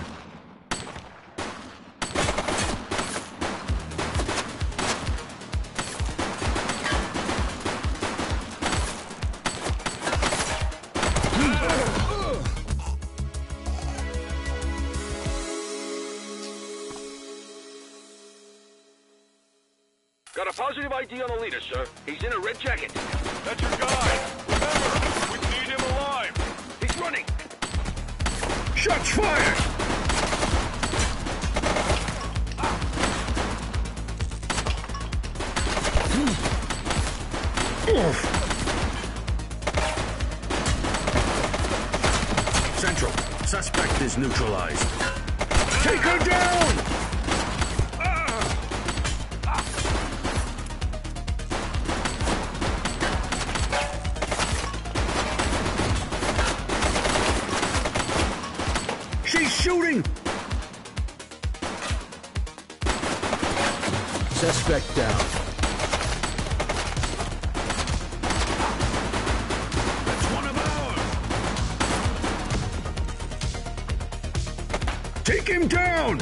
ID on the leader, sir. He's in a red jacket. That's your guy. Remember, we need him alive. He's running. Shots fired! Central. Suspect is neutralized. Take her down! She's shooting! Suspect down. That's one of ours! Take him down!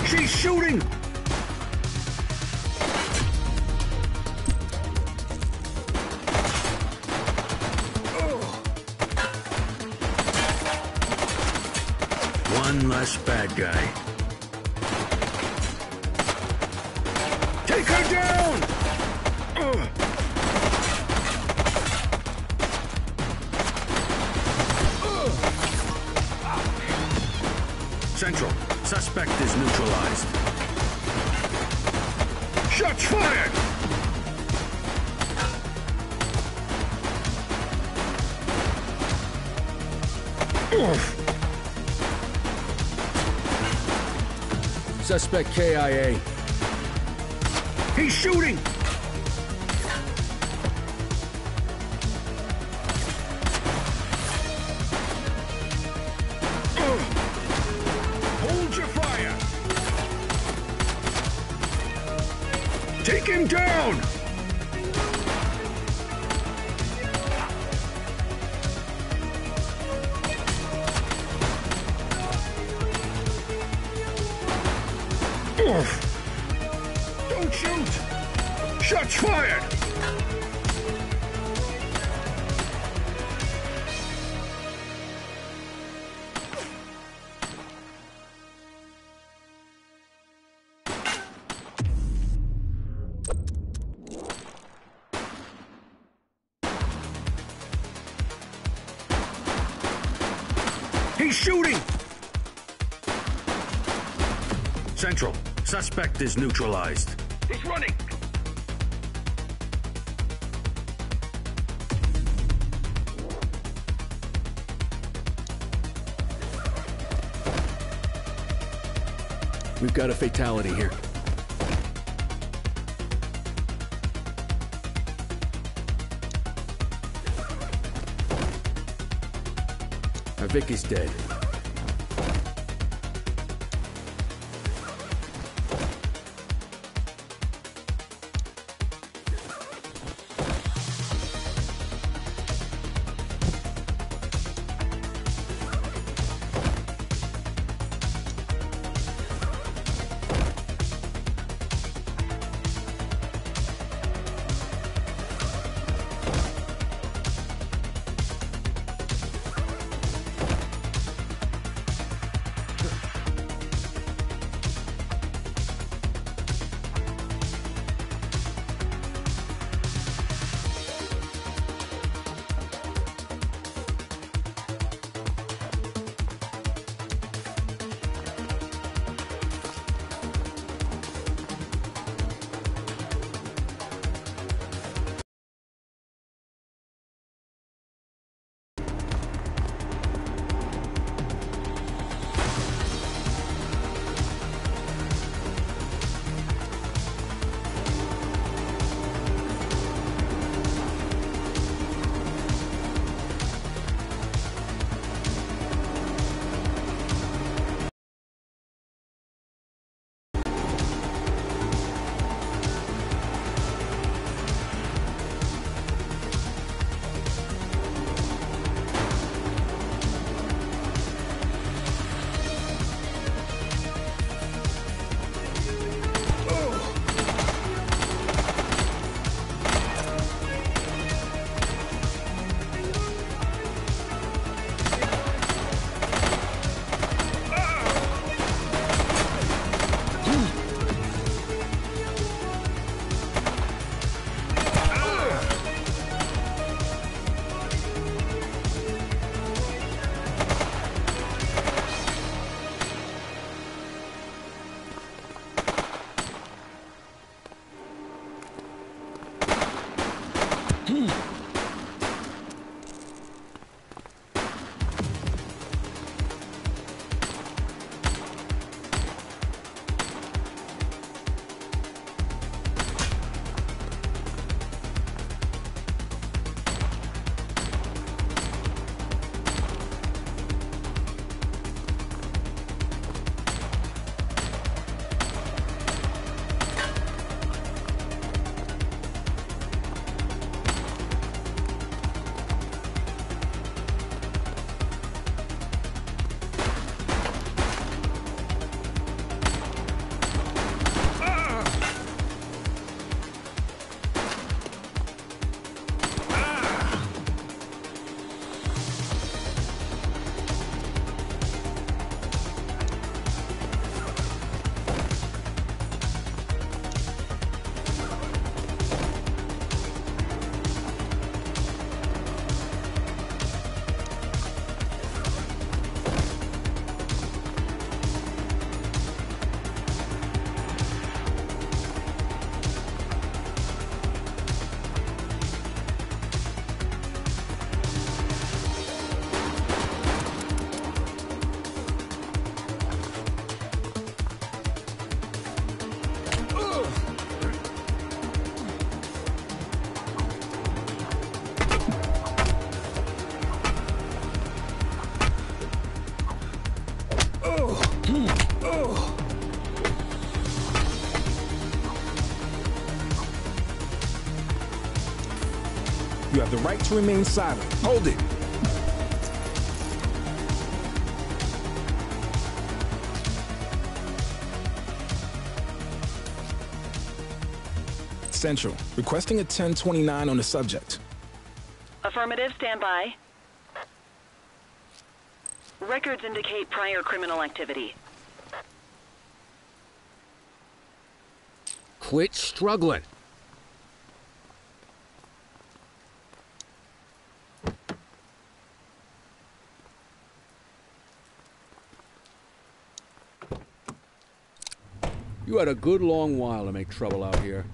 She's shooting! One less bad guy. Take her down! Central. Suspect is neutralized. Shots fired! Suspect KIA. He's shooting! Hold your fire! Take him down! Don't shoot! Shots fired! He's shooting! Central. Suspect is neutralized. He's running! We've got a fatality here. Our Vic is dead. You have the right to remain silent. Hold it. Central, requesting a 1029 on the subject. Affirmative, stand by. Records indicate prior criminal activity. Quit struggling. You had a good long while to make trouble out here.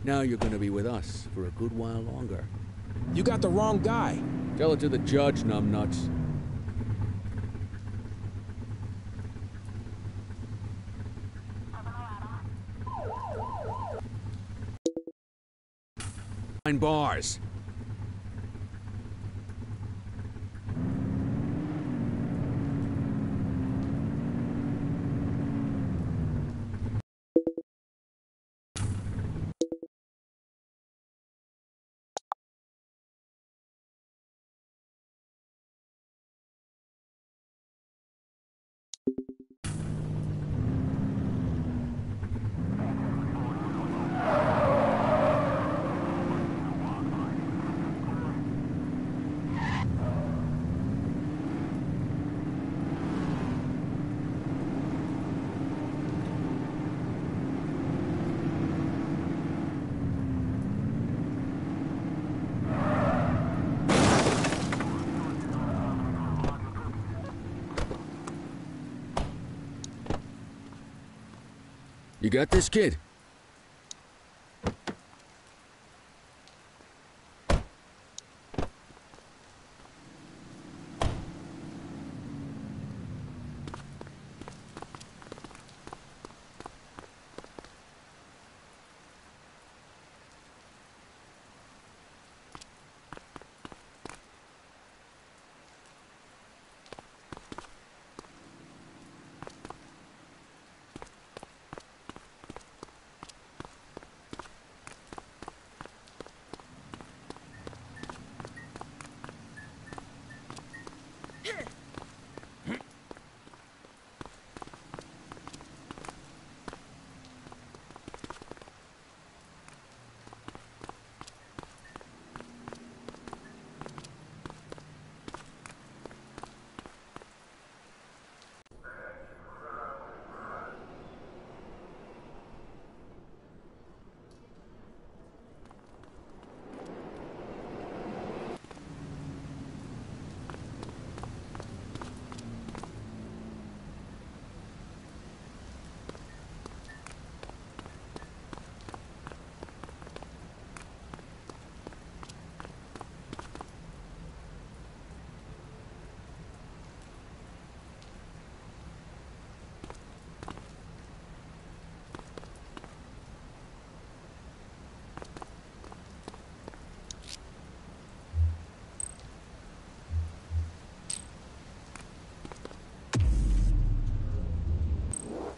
Now you're gonna be with us for a good while longer. You got the wrong guy. Tell it to the judge, numbnuts. Bars. You got this, kid?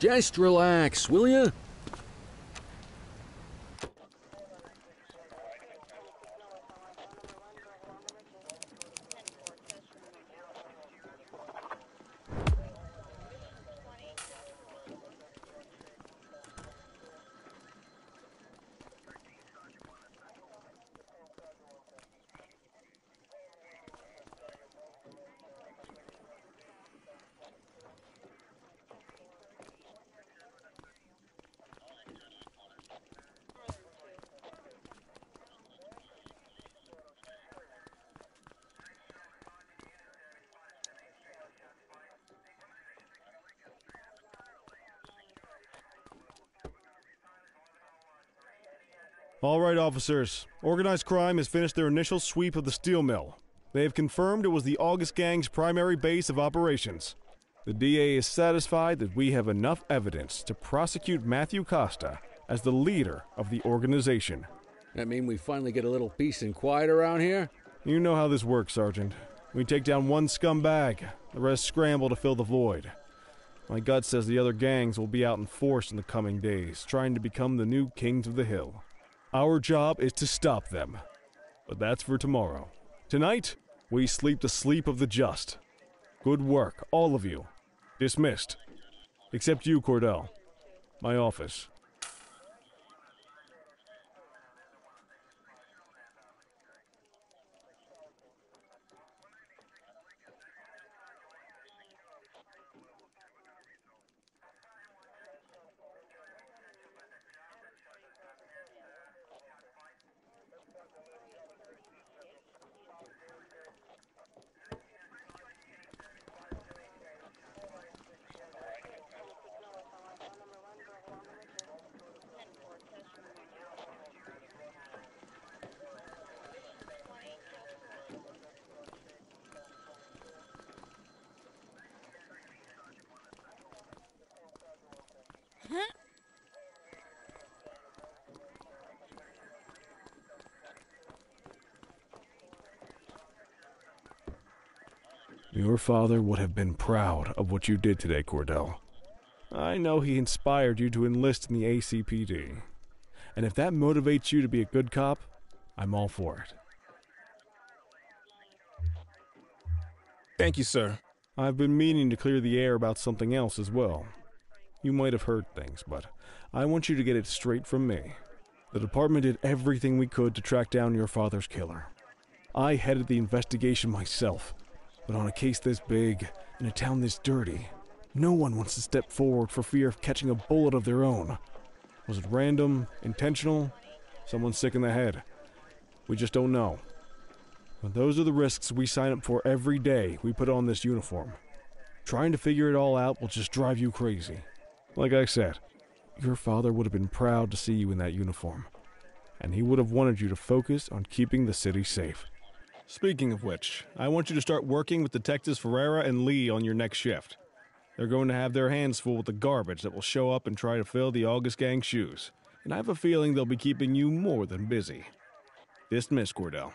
Just relax, will ya? All right, officers. Organized crime has finished their initial sweep of the steel mill. They have confirmed it was the August Gang's primary base of operations. The DA is satisfied that we have enough evidence to prosecute Matthew Costa as the leader of the organization. That mean we finally get a little peace and quiet around here? You know how this works, Sergeant. We take down one scumbag, the rest scramble to fill the void. My gut says the other gangs will be out in force in the coming days, trying to become the new kings of the hill. Our job is to stop them. but that's for tomorrow. Tonight, we sleep the sleep of the just. Good work, all of you. Dismissed. Except you, Cordell. My office. Your father would have been proud of what you did today, Cordell. I know he inspired you to enlist in the ACPD. And if that motivates you to be a good cop, I'm all for it. Thank you, sir. I've been meaning to clear the air about something else as well. You might have heard things, but I want you to get it straight from me. The department did everything we could to track down your father's killer. I headed the investigation myself. But on a case this big, in a town this dirty, no one wants to step forward for fear of catching a bullet of their own. Was it random, intentional, someone sick in the head? We just don't know. But those are the risks we sign up for every day we put on this uniform. Trying to figure it all out will just drive you crazy. Like I said, your father would have been proud to see you in that uniform. And he would have wanted you to focus on keeping the city safe. Speaking of which, I want you to start working with Detectives Ferreira and Lee on your next shift. They're going to have their hands full with the garbage that will show up and try to fill the August Gang's shoes. And I have a feeling they'll be keeping you more than busy. Dismiss, Cordell.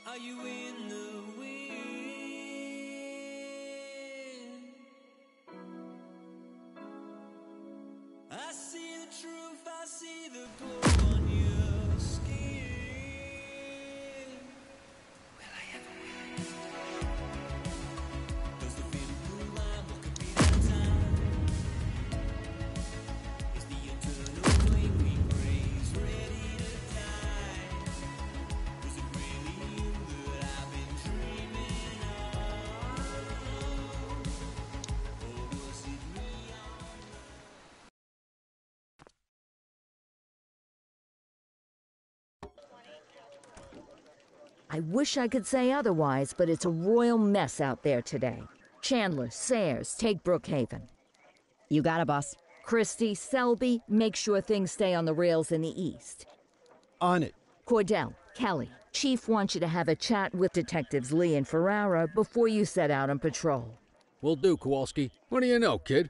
Are you in the wind? I see the truth, I see the glow on your skin. Will I ever win? Does the thin blue line what could be that time? Is the eternal flame we praise ready to die? Was it really you that I I wish I could say otherwise, but it's a royal mess out there today. Chandler, Sayers, take Brookhaven. You got it, boss. Christie, Selby, make sure things stay on the rails in the east. On it. Cordell, Kelly, Chief wants you to have a chat with Detectives Lee and Ferrara before you set out on patrol. Will do, Kowalski. What do you know, kid?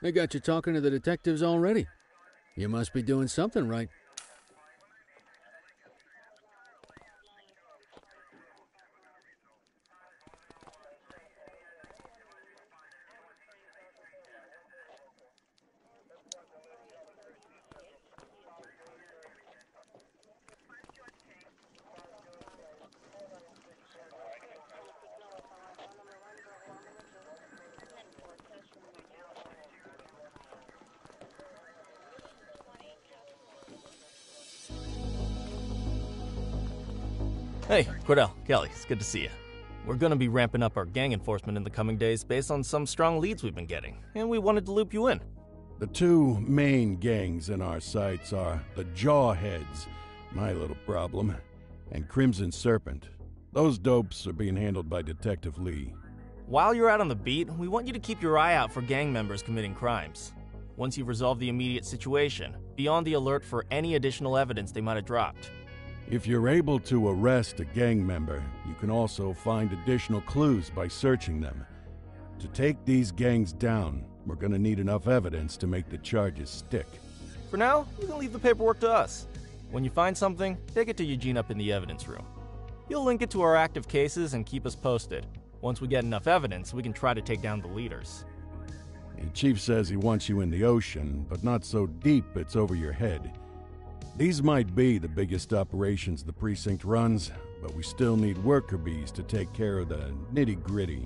They got you talking to the detectives already. You must be doing something right. Hey, Cordell, Kelly, it's good to see you. We're gonna be ramping up our gang enforcement in the coming days based on some strong leads we've been getting, and we wanted to loop you in. The two main gangs in our sights are the Jawheads, my little problem, and Crimson Serpent. Those dopes are being handled by Detective Lee. While you're out on the beat, we want you to keep your eye out for gang members committing crimes. Once you've resolved the immediate situation, be on the alert for any additional evidence they might have dropped. If you're able to arrest a gang member, you can also find additional clues by searching them. To take these gangs down, we're gonna need enough evidence to make the charges stick. For now, you can leave the paperwork to us. When you find something, take it to Eugene up in the evidence room. He'll link it to our active cases and keep us posted. Once we get enough evidence, we can try to take down the leaders. The chief says he wants you in the ocean, but not so deep it's over your head. These might be the biggest operations the precinct runs, but we still need worker bees to take care of the nitty-gritty.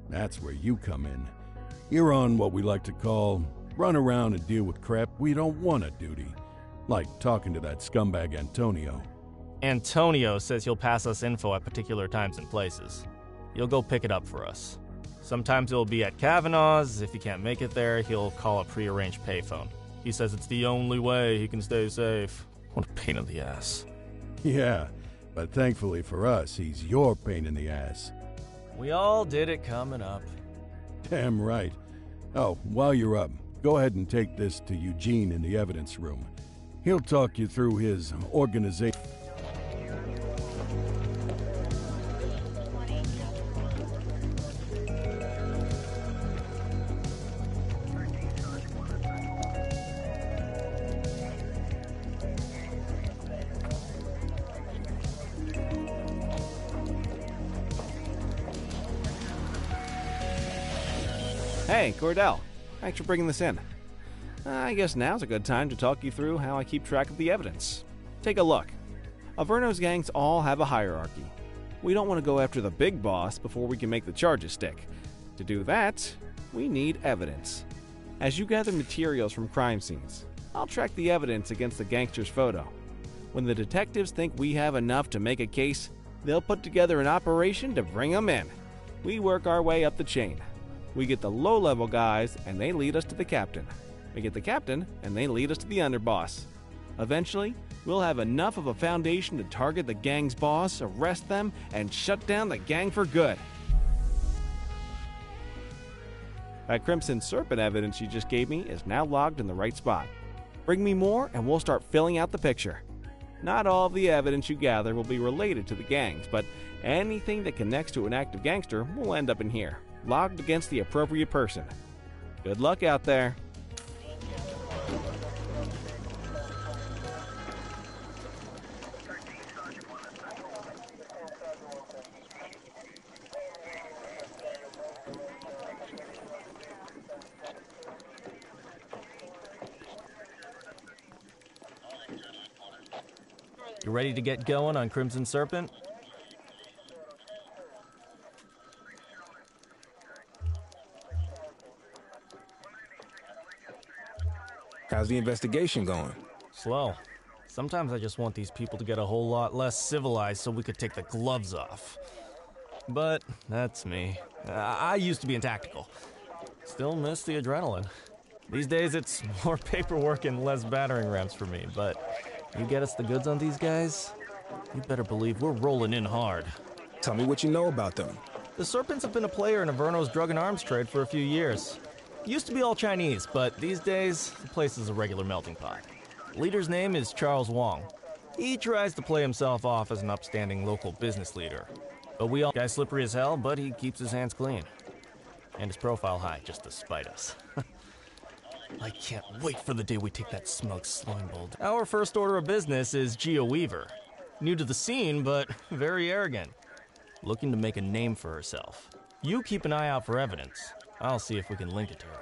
That's where you come in. You're on what we like to call run around and deal with crap we don't want to duty. Like talking to that scumbag Antonio. Antonio says he'll pass us info at particular times and places. He'll go pick it up for us. Sometimes it'll be at Kavanaugh's. If he can't make it there, he'll call a prearranged payphone. He says it's the only way he can stay safe. What a pain in the ass. Yeah, but thankfully for us, he's your pain in the ass. We all did it coming up. Damn right. Oh, while you're up, go ahead and take this to Eugene in the evidence room. He'll talk you through his organization. Hey, Cordell. Thanks for bringing this in. I guess now's a good time to talk you through how I keep track of the evidence. Take a look. Averno's gangs all have a hierarchy. We don't want to go after the big boss before we can make the charges stick. To do that, we need evidence. As you gather materials from crime scenes, I'll track the evidence against the gangster's photo. When the detectives think we have enough to make a case, they'll put together an operation to bring them in. We work our way up the chain. We get the low-level guys, and they lead us to the captain. We get the captain, and they lead us to the underboss. Eventually, we'll have enough of a foundation to target the gang's boss, arrest them, and shut down the gang for good. That Crimson Serpent evidence you just gave me is now logged in the right spot. Bring me more, and we'll start filling out the picture. Not all of the evidence you gather will be related to the gangs, but anything that connects to an active gangster will end up in here, logged against the appropriate person. Good luck out there. You ready to get going on Crimson Serpent? How's the investigation going? Slow. Sometimes I just want these people to get a whole lot less civilized so we could take the gloves off. But that's me. I used to be in tactical. Still miss the adrenaline. These days it's more paperwork and less battering rams for me, but you get us the goods on these guys, You better believe we're rolling in hard. Tell me what you know about them. The Serpents have been a player in Averno's drug and arms trade for a few years. Used to be all Chinese, but these days, the place is a regular melting pot. Leader's name is Charles Wong. He tries to play himself off as an upstanding local business leader. But we all guy's slippery as hell, but he keeps his hands clean. And his profile high, just to spite us. I can't wait for the day we take that smug slime ball. Our first order of business is Gia Weaver. New to the scene, but very arrogant. Looking to make a name for herself. You keep an eye out for evidence. I'll see if we can link it to her.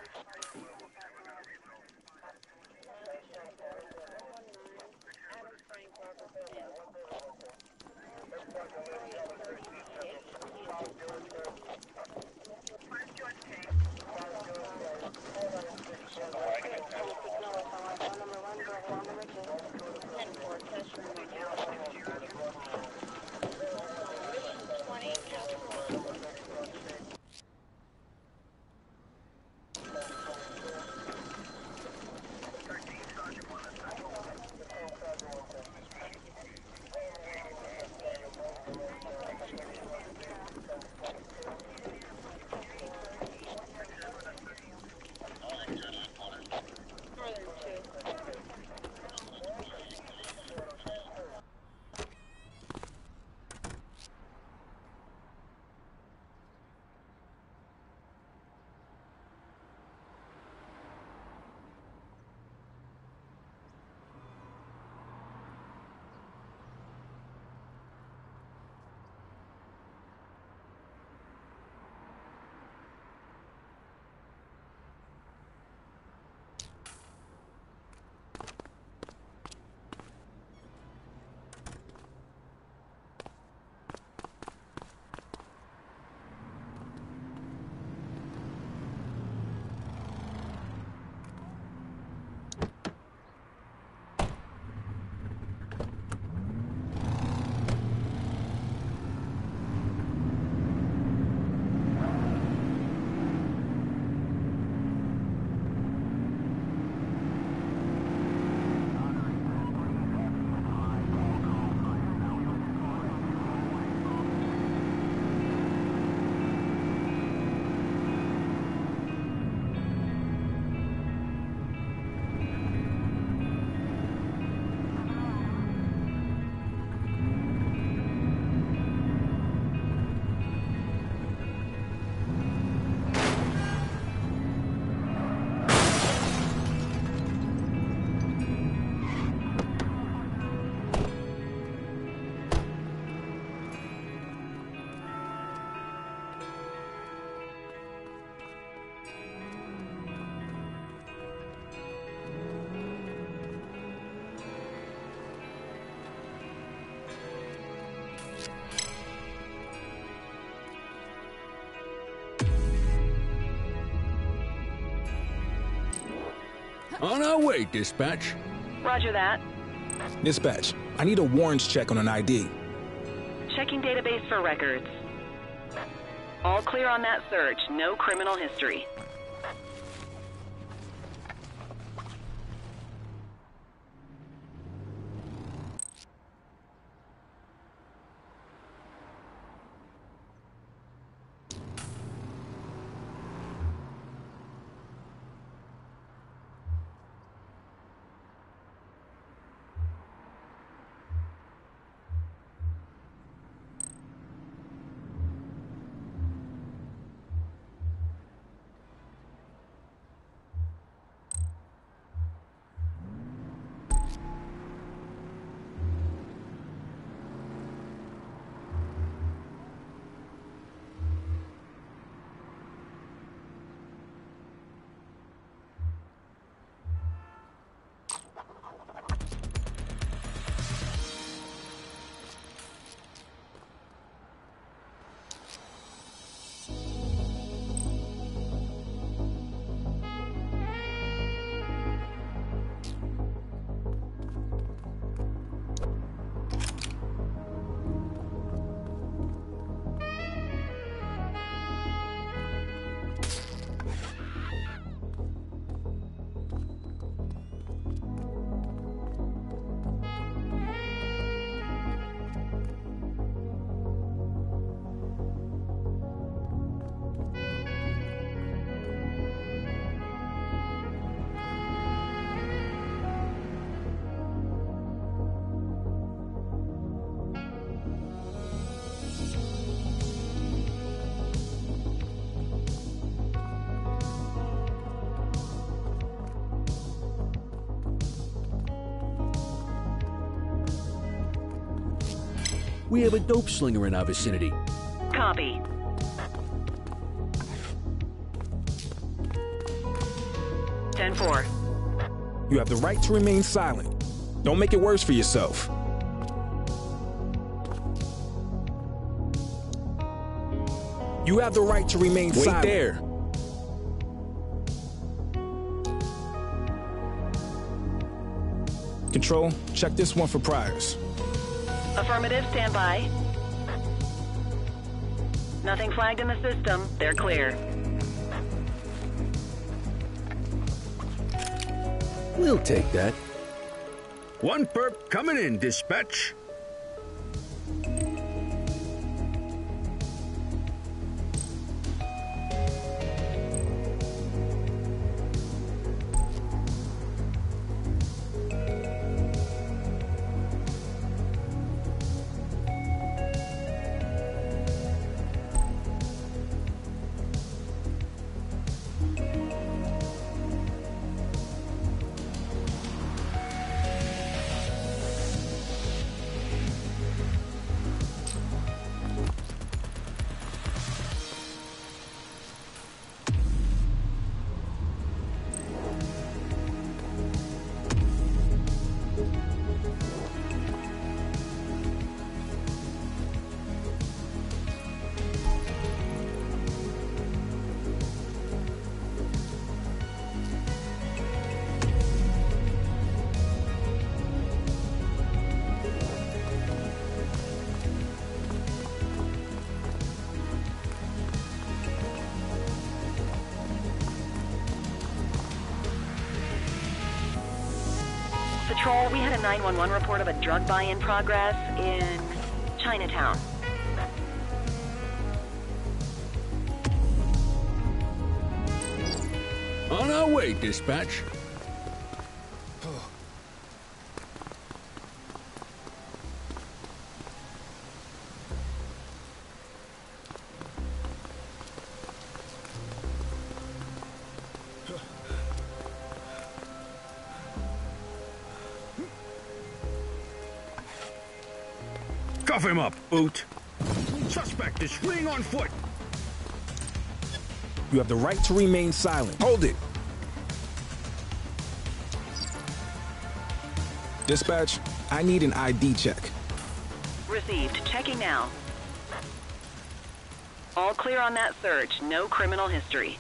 On our way, dispatch. Roger that. Dispatch, I need a warrants check on an ID. Checking database for records. All clear on that search. No criminal history. We have a dope slinger in our vicinity. Copy. Ten-4. You have the right to remain silent. Don't make it worse for yourself. You have the right to remain silent. Wait there. Control, check this one for priors. Affirmative, stand by. Nothing flagged in the system. They're clear. We'll take that. One perp coming in, dispatch. Patrol, we had a 911 report of a drug buy in progress in Chinatown. On our way, dispatch. Cuff him up, Boot. Suspect is fleeing on foot. You have the right to remain silent. Hold it. Dispatch, I need an ID check. Received. Checking now. All clear on that search. No criminal history.